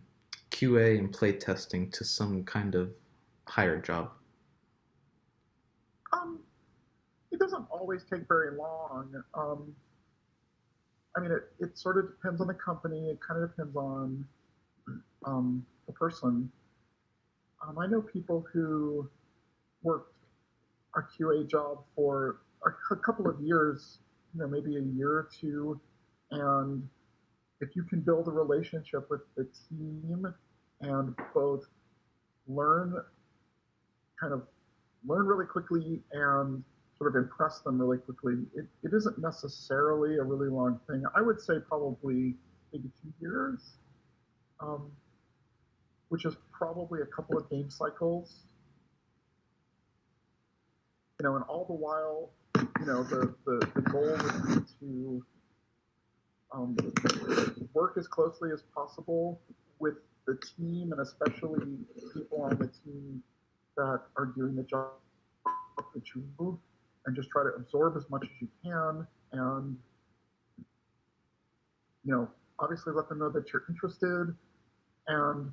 QA and play testing to some kind of higher job? Um, it doesn't always take very long. I mean, it sort of depends on the company. It kind of depends on the person. I know people who worked a QA job for a couple of years, maybe a year or two, and if you can build a relationship with the team and both learn kind of learn really quickly and sort of impress them really quickly, it isn't necessarily a really long thing. I would say probably maybe 2 years, um, which is probably a couple of game cycles. And all the while the goal would be to um, work as closely as possible with the team, and especially people on the team that are doing the job that you do, and just try to absorb as much as you can, and obviously let them know that you're interested, and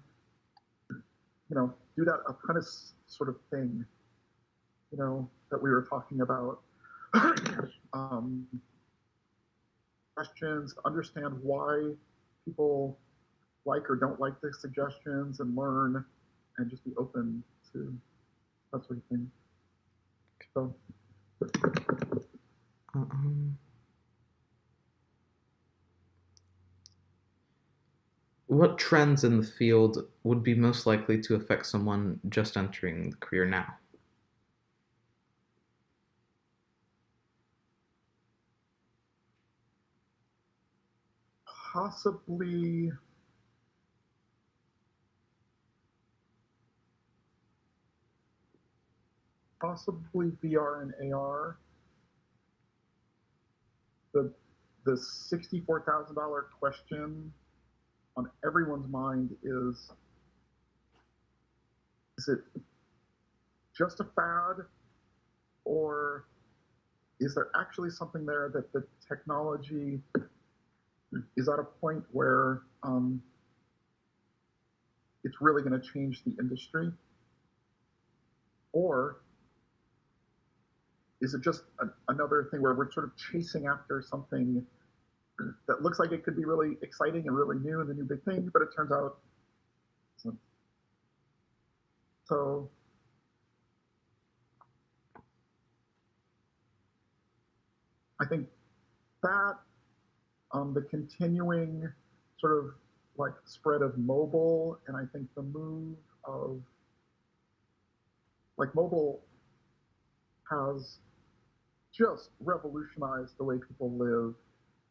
do that apprentice sort of thing, that we were talking about. um, Questions, understand why people like or don't like the suggestions, and learn, and just be open to that sort of thing. So, Um, what trends in the field would be most likely to affect someone just entering the career now? possibly, possibly VR and AR. The the $64,000 question on everyone's mind is it just a fad, or is there actually something there that the technology is at a point where it's really going to change the industry? Or is it just another thing where we're sort of chasing after something that looks like it could be really exciting and really new and the new big thing, but it turns out it isn't? So I think that the continuing sort of like spread of mobile, and I think the move of like mobile has just revolutionized the way people live.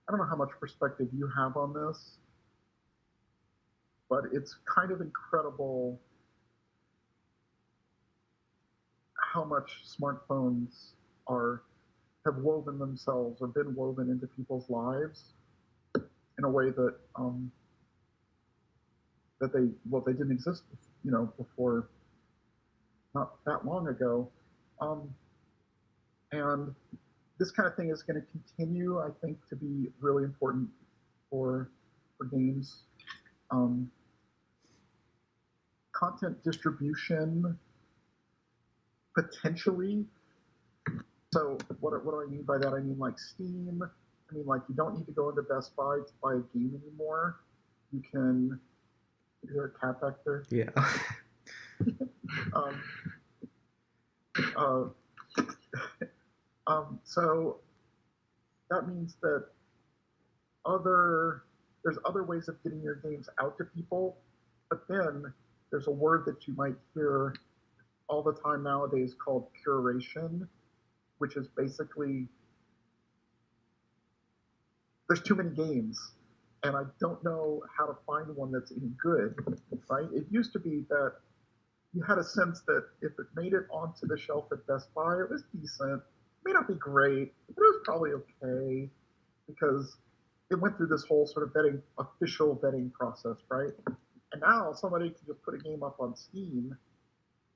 I don't know how much perspective you have on this, but it's kind of incredible how much smartphones are have woven themselves or been woven into people's lives in a way that they didn't exist, before not that long ago, um, and this kind of thing is going to continue, I think, to be really important for games. Um, Content distribution, potentially. So what do I mean by that? I mean like Steam. I mean, like, you don't need to go into Best Buy to buy a game anymore. You can. Is there a cat back there? Yeah. Um, uh, so that means that there's other ways of getting your games out to people, but then there's a word that you might hear all the time nowadays called curation, which is basically there's too many games, and I don't know how to find one that's any good. Right? It used to be that you had a sense that if it made it onto the shelf at Best Buy, it was decent. It may not be great, but it was probably okay because it went through this whole sort of official vetting process, right? And now somebody can just put a game up on Steam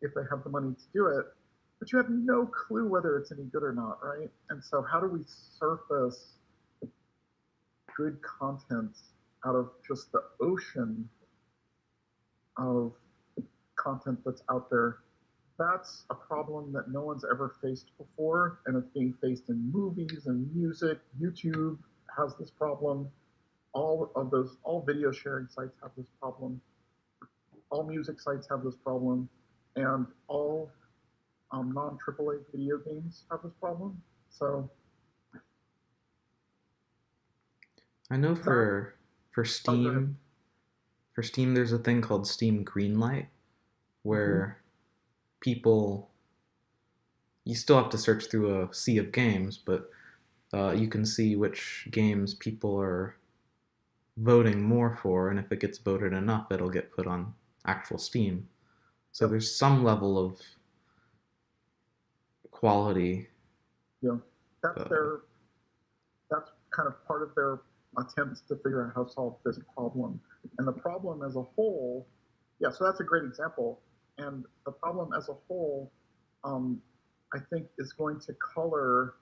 if they have the money to do it, but you have no clue whether it's any good or not, right? And so, how do we surface good content out of just the ocean of content that's out there? That's a problem that no one's ever faced before, and it's being faced in movies and music. YouTube has this problem. All video sharing sites have this problem. All music sites have this problem, and all non AAA video games have this problem. So I know that. for Oh, go ahead. Steam there's a thing called Steam Greenlight Mm-hmm. where people you still have to search through a sea of games, but you can see which games people are voting more for, and if it gets voted enough, it'll get put on actual Steam. So Yep. there's some level of quality. Yeah. that's Uh, their that's kind of part of their attempts to figure out how to solve this problem. And the problem as a whole, yeah, so that's a great example. And the problem as a whole, um, I think, is going to color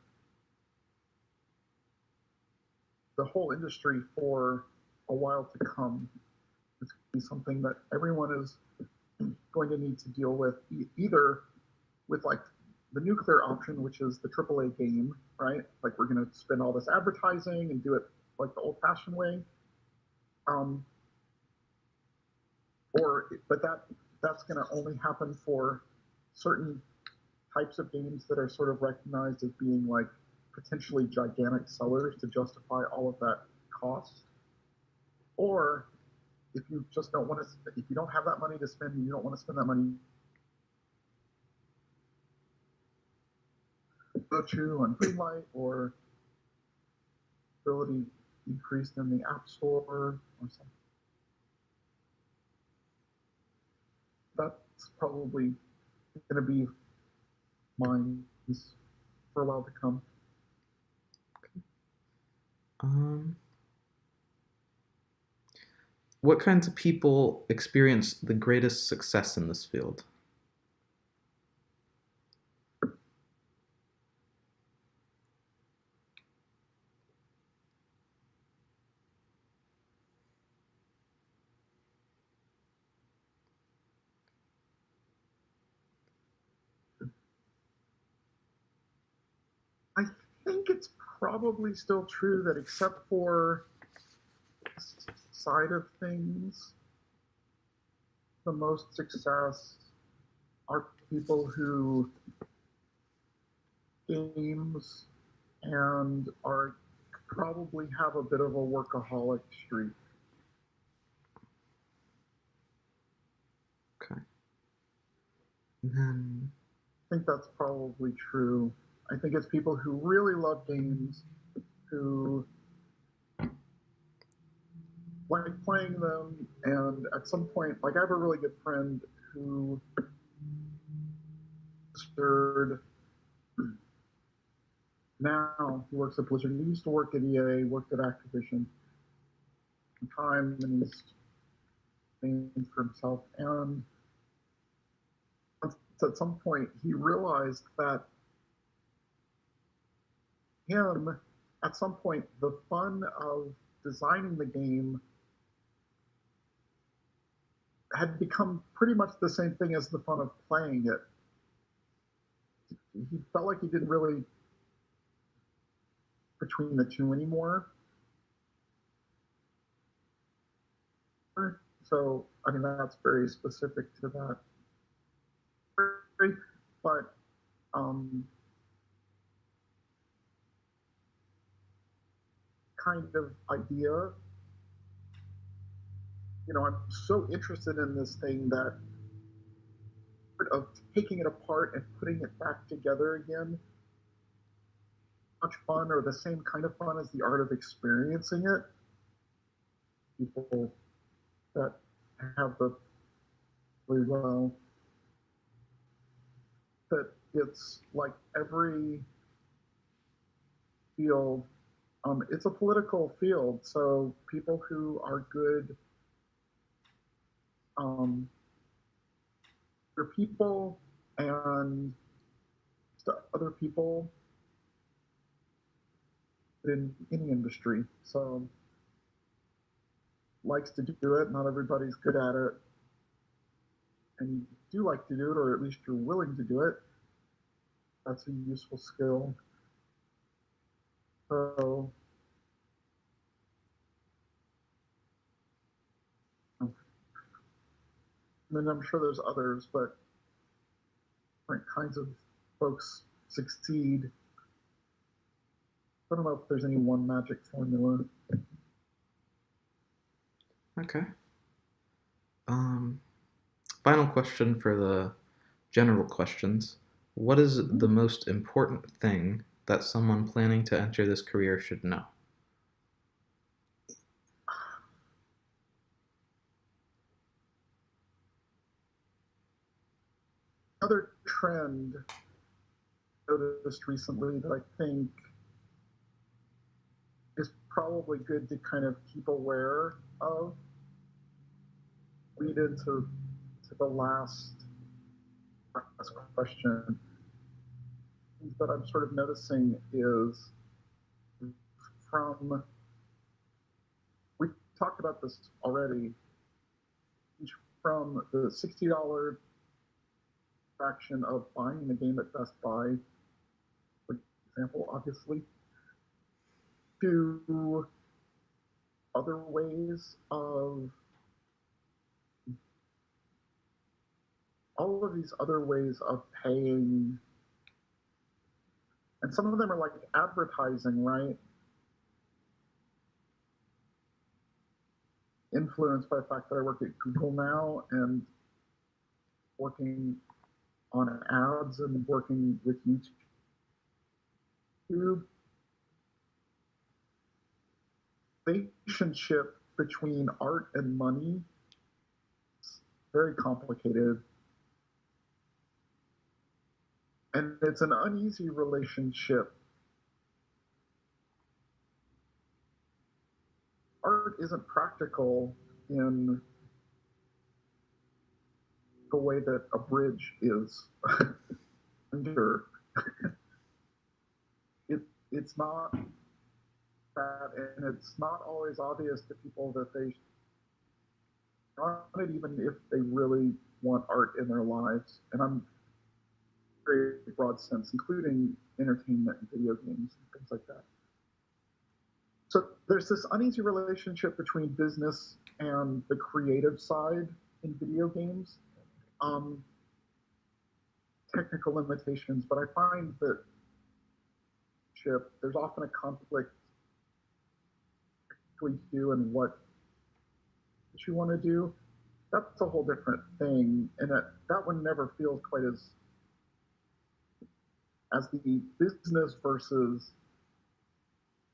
the whole industry for a while to come. It's going to be something that everyone is going to need to deal with, either with like the nuclear option, which is the AAA game, right? Like we're going to spend all this advertising and do it like the old-fashioned way, um, or but that's going to only happen for certain types of games that are sort of recognized as being like potentially gigantic sellers to justify all of that cost. Or if you just don't want to, if you don't have that money to spend, and you don't want to spend that money, go to on Greenlight or ability increased in the App Store or something. That's probably going to be mine for a while to come. um, what kinds of people experience the greatest success in this field? I think it's probably still true that except for this side of things, the most success are people who games and are probably have a bit of a workaholic streak. Okay. And then, I think that's probably true. I think it's people who really love games, who like playing them, and at some point, like I have a really good friend who stirred now he works at Blizzard. He used to work at EA, worked at Activision time, and he's named for himself. And at some point, he realized that him, at some point, the fun of designing the game had become pretty much the same thing as the fun of playing it. He felt like he didn't really between the two anymore. So, I mean, that's very specific to that. But um, kind of idea, I'm so interested in this thing that of taking it apart and putting it back together again, much fun or the same kind of fun as the art of experiencing it. People that have the really well that it's like every field, it's a political field, so people who are good for people and other people in any industry. So likes to do it. Not everybody's good at it, and you do like to do it, or at least you're willing to do it. That's a useful skill. So, I mean, I'm sure there's others, but different kinds of folks succeed. I don't know if there's any one magic formula. okay. Um, Final question for the general questions. What is Mm-hmm. the most important thing that someone planning to enter this career should know? Another trend I noticed recently that I think probably good to kind of keep aware of. Lead into the last question that I'm sort of noticing is from, we talked about this already, from the $60 fraction of buying the game at Best Buy, for example, obviously, to other ways of, all of these other ways of paying. And some of them are like advertising, right? Influenced by the fact that I work at Google now and working on ads and working with YouTube. The relationship between art and money is very complicated. And it's an uneasy relationship. Art isn't practical in the way that a bridge is. it, it's not that, and it's not always obvious to people that they want it, even if they really want art in their lives. And I'm very broad sense, including entertainment and video games and things like that. So there's this uneasy relationship between business and the creative side in video games. Um, Technical limitations, but I find that there's often a conflict between you and what you want to do. That's a whole different thing, and that one never feels quite as the business versus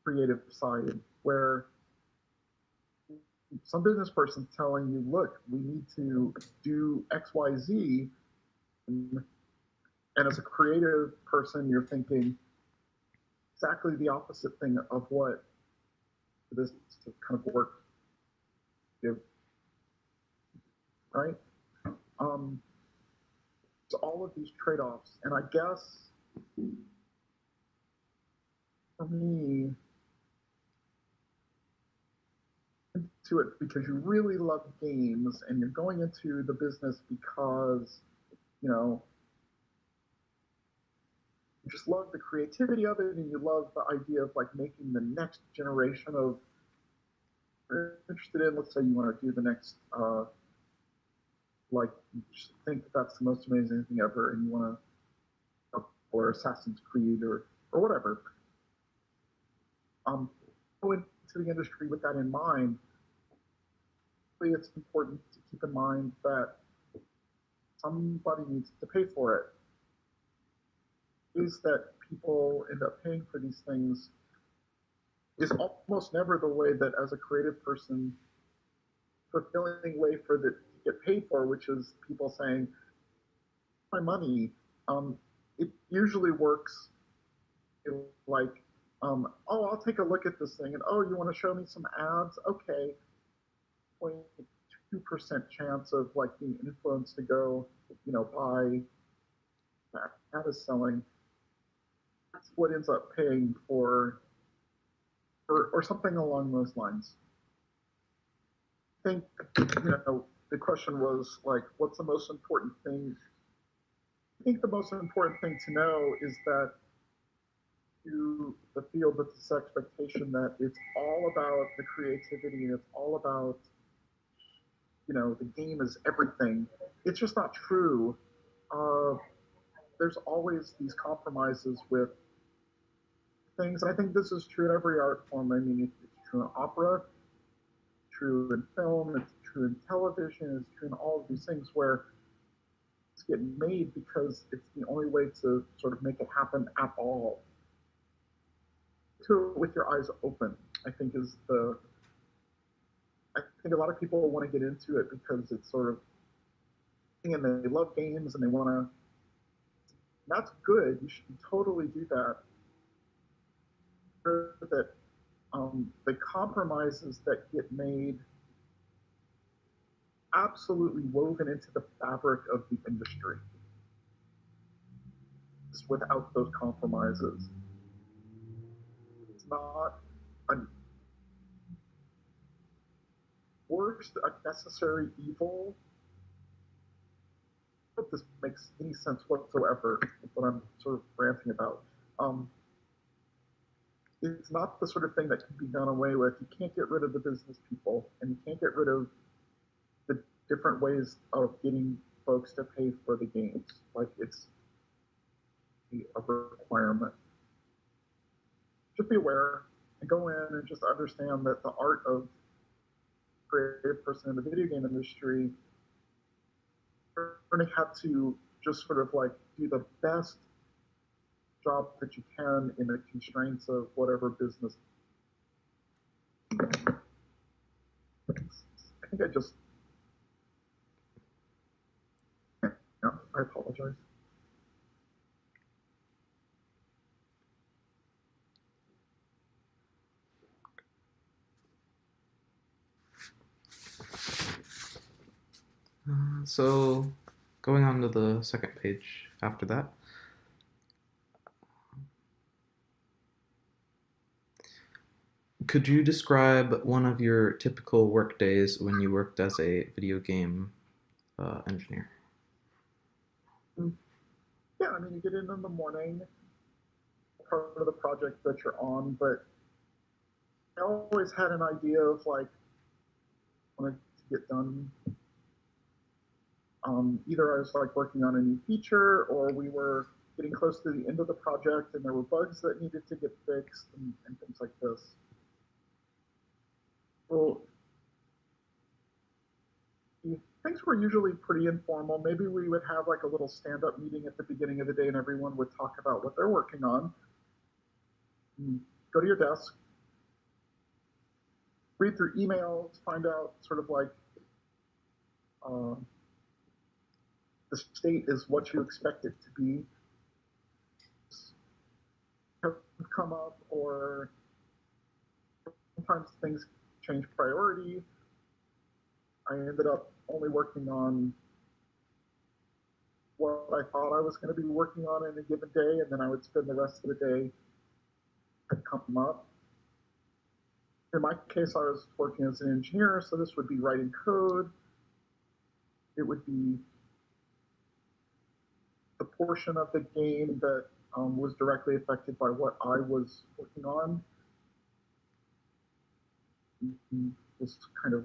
creative side, where some business person's telling you, look, we need to do XYZ, and as a creative person, you're thinking exactly the opposite thing of what this to kind of work give, right? Um, so all of these trade-offs, and I guess for me, into it because you really love games and you're going into the business because you know you just love the creativity of it and you love the idea of like making the next generation of you're interested in. Let's say you want to do the next like you just think that that's the most amazing thing ever and you want to, or Assassin's Creed or whatever, go into the industry with that in mind. It's important to keep in mind that somebody needs to pay for it. Is that people end up paying for these things is almost never the way that, as a creative person, fulfilling way for the to get paid for, which is people saying, "My money." It usually works like, "Oh, I'll take a look at this thing," and "Oh, you want to show me some ads? Okay, 22% chance of like being influenced to go, buy that ad is selling." That's what ends up paying for, or something along those lines. I think the question was like, what's the most important thing? I think the most important thing to know is that to the field with this expectation that it's all about the creativity and it's all about the game is everything. It's just not true. Uh, there's always these compromises with things, and I think this is true in every art form. I mean, it's true in opera, true in film, it's true in television, it's true in all of these things where it's getting made because it's the only way to sort of make it happen at all. To it with your eyes open, I think is the. I think a lot of people want to get into it because it's sort of, and they love games and they want to. That's good. You should totally do that. That the compromises that get made absolutely woven into the fabric of the industry. Without those compromises, it's not a worst, a necessary evil. I hope this makes any sense whatsoever, what I'm sort of ranting about. Um, it's not the sort of thing that can be done away with. You can't get rid of the business people, and you can't get rid of the different ways of getting folks to pay for the games. Like it's a requirement. Just be aware and go in and just understand that the art of creative person in the video game industry, learning how to just sort of like do the best job that you can in the constraints of whatever business. I think I just, yeah, I apologize. So, going on to the second page after that. Could you describe one of your typical work days when you worked as a video game engineer? Yeah, I mean, you get in the morning, part of the project that you're on, but I always had an idea of like, I wanted to get done. Either I was like working on a new feature, or we were getting close to the end of the project and there were bugs that needed to get fixed and things like this. Well, things were usually pretty informal. Maybe we would have like a little stand up meeting at the beginning of the day and everyone would talk about what they're working on. Go to your desk, read through emails, find out sort of like uh, the state is what you expect it to be. Have come up, or sometimes things change priority. I ended up only working on what I thought I was going to be working on in a given day, and then I would spend the rest of the day come up. In my case, I was working as an engineer, so this would be writing code. It would be the portion of the game that was directly affected by what I was working on. Was kind of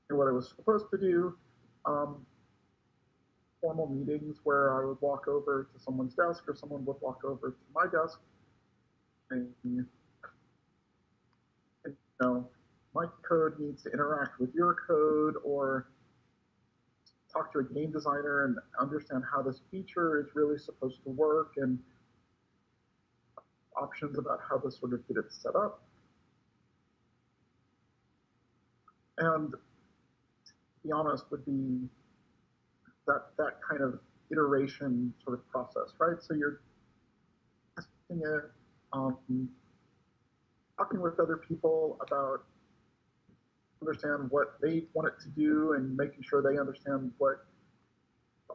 what I was supposed to do. Um, Formal meetings where I would walk over to someone's desk or someone would walk over to my desk and you know, my code needs to interact with your code, or talk to a game designer and understand how this feature is really supposed to work, and options about how to sort of get it set up. And to be honest, would be that kind of iteration sort of process, right? So you're testing it, talking with other people about understand what they want it to do and making sure they understand what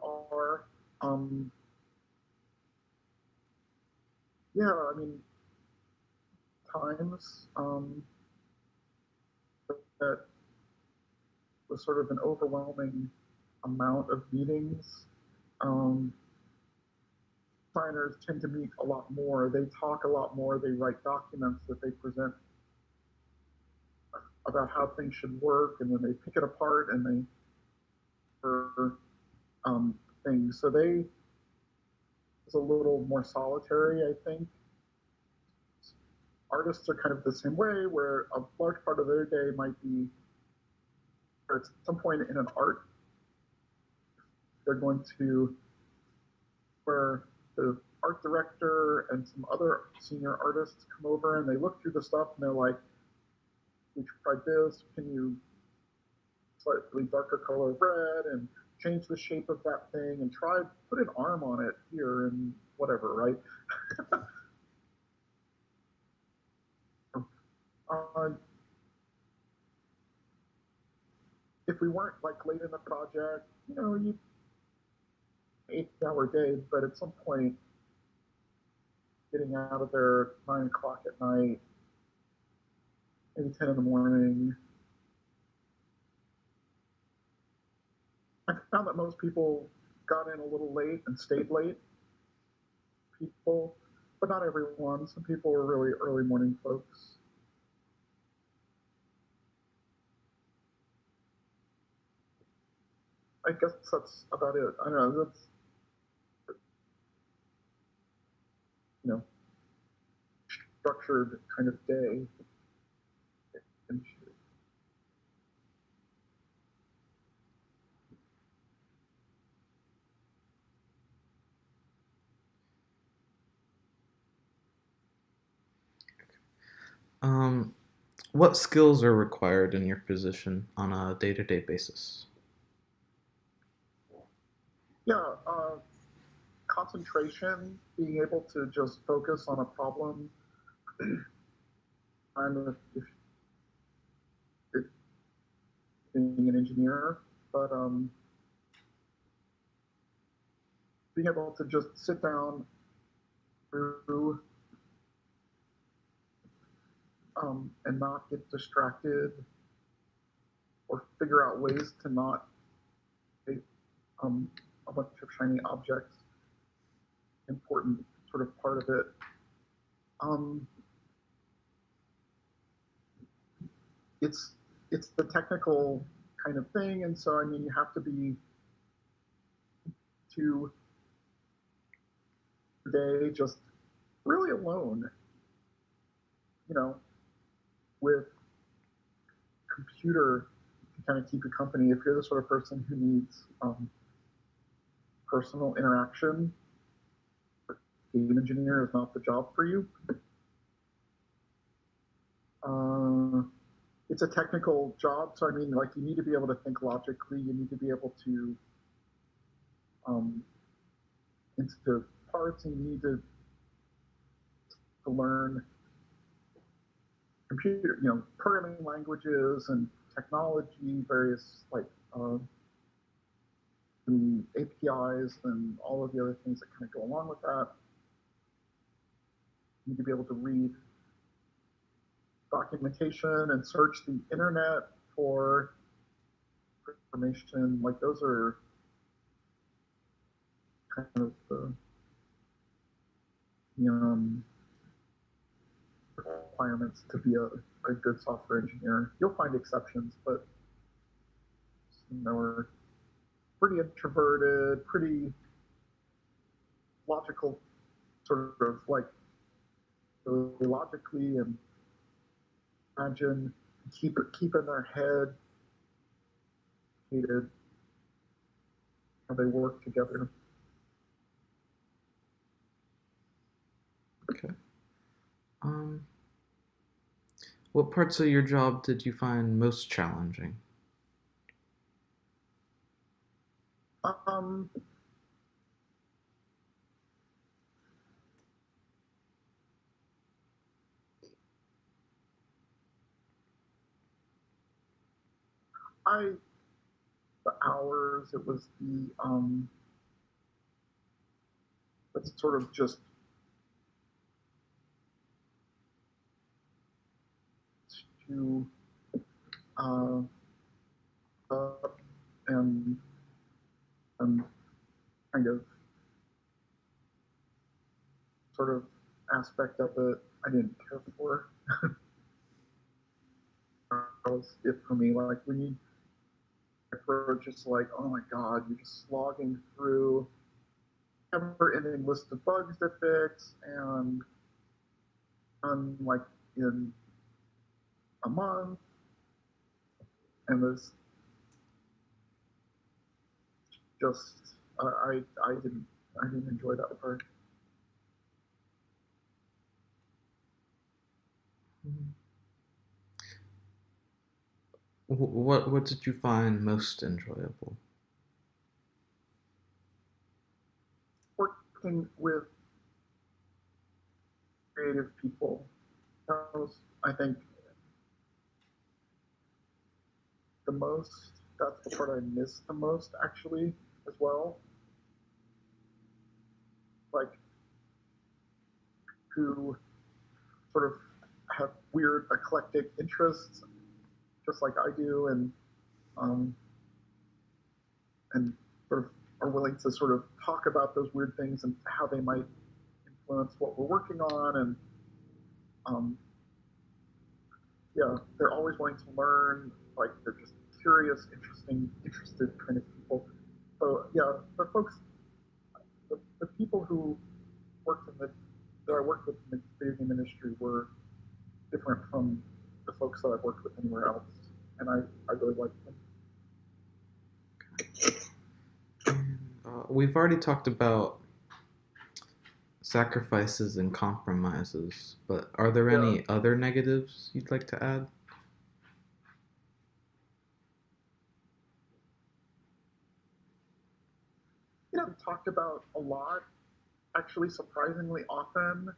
are. Yeah, I mean, times that was sort of an overwhelming amount of meetings. Um, Designers tend to meet a lot more. They talk a lot more. They write documents that they present about how things should work, and then they pick it apart and they for things. So they is a little more solitary, I think. Artists are kind of the same way, where a large part of their day might be, or at some point in an art, they're going to, where the art director and some other senior artists come over and they look through the stuff and they're like, we tried this, can you slightly darker color red and change the shape of that thing and try put an arm on it here and whatever, right? if we weren't like late in the project, you 8 hour day, but at some point getting out of there 9 o'clock at night, maybe 10 in the morning. I found that most people got in a little late and stayed late. People, but not everyone. Some people were really early morning folks. I guess that's about it. I don't know. That's you know structured kind of day. And Um, what skills are required in your position on a day-to-day basis? yeah, concentration, being able to just focus on a problem. If being an engineer, but being able to just sit down through and not get distracted or figure out ways to not make a bunch of shiny objects important sort of part of it. Um, it's it's the technical kind of thing, and so I mean you have to be to today just really alone, you know, with computer to kind of keep you company. If you're the sort of person who needs personal interaction, game engineer is not the job for you. Uh, it's a technical job, so I mean, like you need to be able to think logically. You need to be able to um, into parts, and you need to learn computer, programming languages and technology, various like the APIs and all of the other things that kind of go along with that. You need to be able to read documentation and search the internet for information. Like those are kind of the requirements to be a good software engineer. You'll find exceptions, but we're pretty introverted, pretty logical, sort of like really logically and imagine, keep in their head, hated how they work together. Okay. Um, what parts of your job did you find most challenging? Um, I the hours. It was it's sort of just to uh, and and kind of sort of aspect of it I didn't care for. That was it for me. Like when you approach, it's like, oh my god, you're just slogging through never-ending list of bugs to fix, and like in a month, and there's just I didn't enjoy that part. What did you find most enjoyable? Working with creative people, that was, I think, the most. that's the part I miss the most, actually, as well. Like, who sort of have weird eclectic interests, just like I do, um, and sort of are willing to sort of talk about those weird things and how they might influence what we're working on, and um, yeah, they're always wanting to learn. Like they're just curious, interested kind of people. So yeah, the folks, the people who worked in the that I worked with in the video game industry were different from the folks that I've worked with anywhere else, and I really like them. We've already talked about sacrifices and compromises, but are there Yeah, any other negatives you'd like to add? you know, talked about a lot, actually surprisingly often,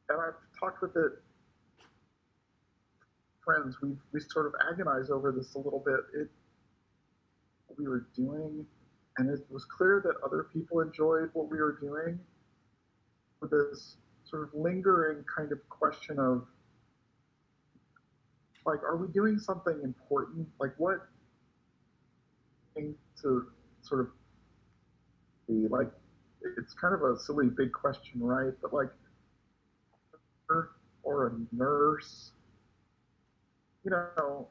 and I've talked with it friends. We sort of agonized over this a little bit. What we were doing, and it was clear that other people enjoyed what we were doing. With this sort of lingering kind of question of like, are we doing something important? Like, what thing to sort of be like? It's kind of a silly big question, right? But like, or a nurse, you know,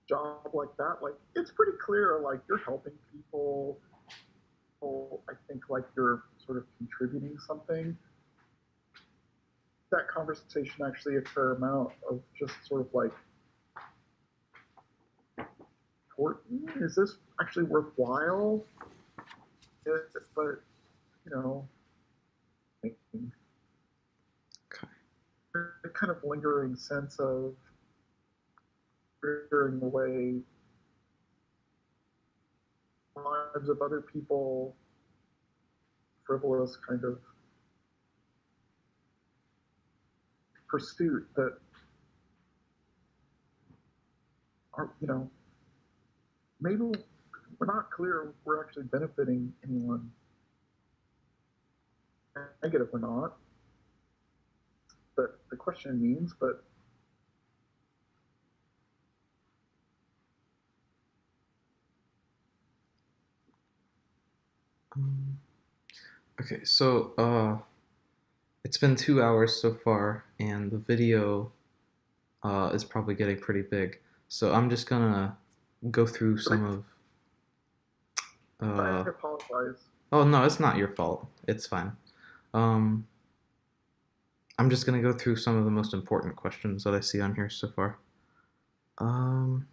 job like that, like it's pretty clear, like you're helping people. I think like you're sort of contributing something. That conversation actually a fair amount of just sort of like, is this actually worthwhile? But you know, Okay. a kind of lingering sense of frittering away lives of other people, frivolous kind of pursuit that are, you know, maybe we're not clear we're actually benefiting anyone, negative or not. But the question means, but Um, okay, so it's been 2 hours so far, and the video is probably getting pretty big. So I'm just gonna go through but some of. I Uh, apologize. oh no, it's not your fault. It's fine. Um, I'm just gonna go through some of the most important questions that I see on here so far. Um,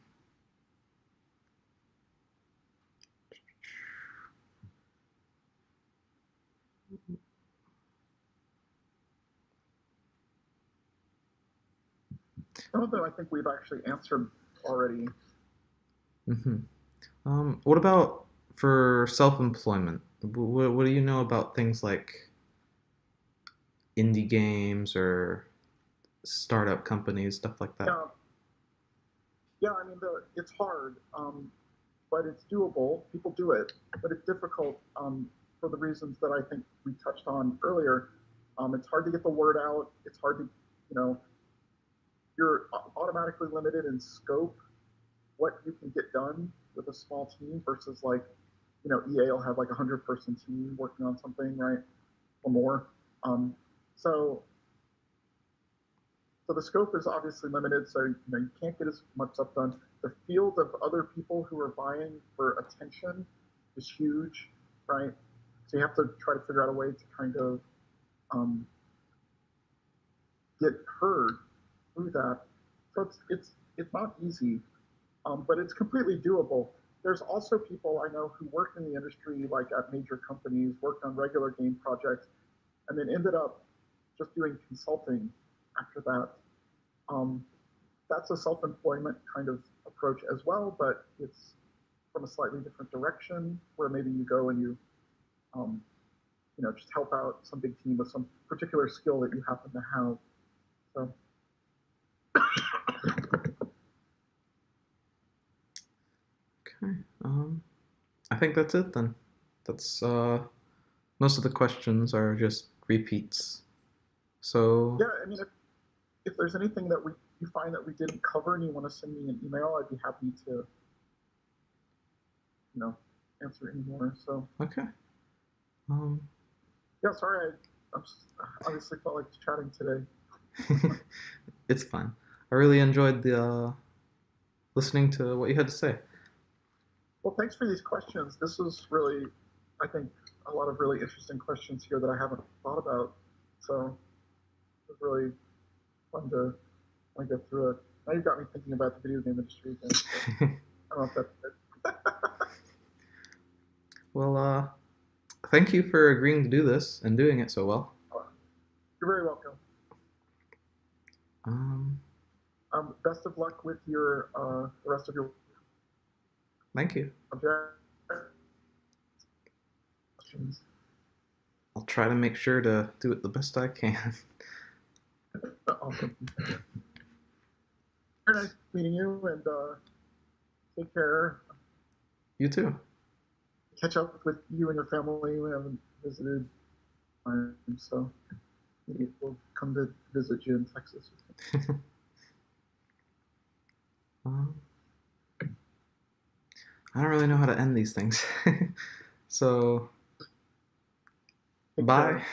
Some of them I think we've actually answered already. hmm what about for self-employment? What do you know about things like indie games or startup companies, stuff like that? Yeah, yeah. I mean, it's hard, but it's doable. People do it, but it's difficult for the reasons that I think we touched on earlier. It's hard to get the word out. It's hard to, you know, you're automatically limited in scope, what you can get done with a small team versus like, you know, EA will have like 100-person team working on something, right, or more. Um, so so the scope is obviously limited, so you know you can't get as much stuff done. The field of other people who are vying for attention is huge, right? So you have to try to figure out a way to kind of um, get heard through that. So it's not easy, but it's completely doable. There's also people I know who work in the industry, like at major companies, worked on regular game projects, and then ended up just doing consulting after that. Um, that's a self-employment kind of approach as well, but it's from a slightly different direction where maybe you go and um, you know, just help out some big team with some particular skill that you happen to have. So Okay. I think that's it then. That's most of the questions are just repeats. So Yeah, I mean, if there's anything that you find that we didn't cover and you want to send me an email, I'd be happy to, answer any more. So okay. Um, yeah, sorry, I obviously felt like chatting today. it's fine. I really enjoyed the listening to what you had to say. Well, thanks for these questions. This was really, I think, a lot of really interesting questions here that I haven't thought about. So it was really fun to get through it. Now you've got me thinking about the video game industry again. So I don't know if that's it. Well, thank you for agreeing to do this and doing it so well. You're very welcome. Um, Best of luck with your the rest of your thank you. project. I'll try to make sure to do it the best I can. Awesome. Very nice meeting you, and take care. You too. Catch up with you and your family. We haven't visited, so maybe we'll come to visit you in Texas. um, I don't really know how to end these things. So, Take bye. care.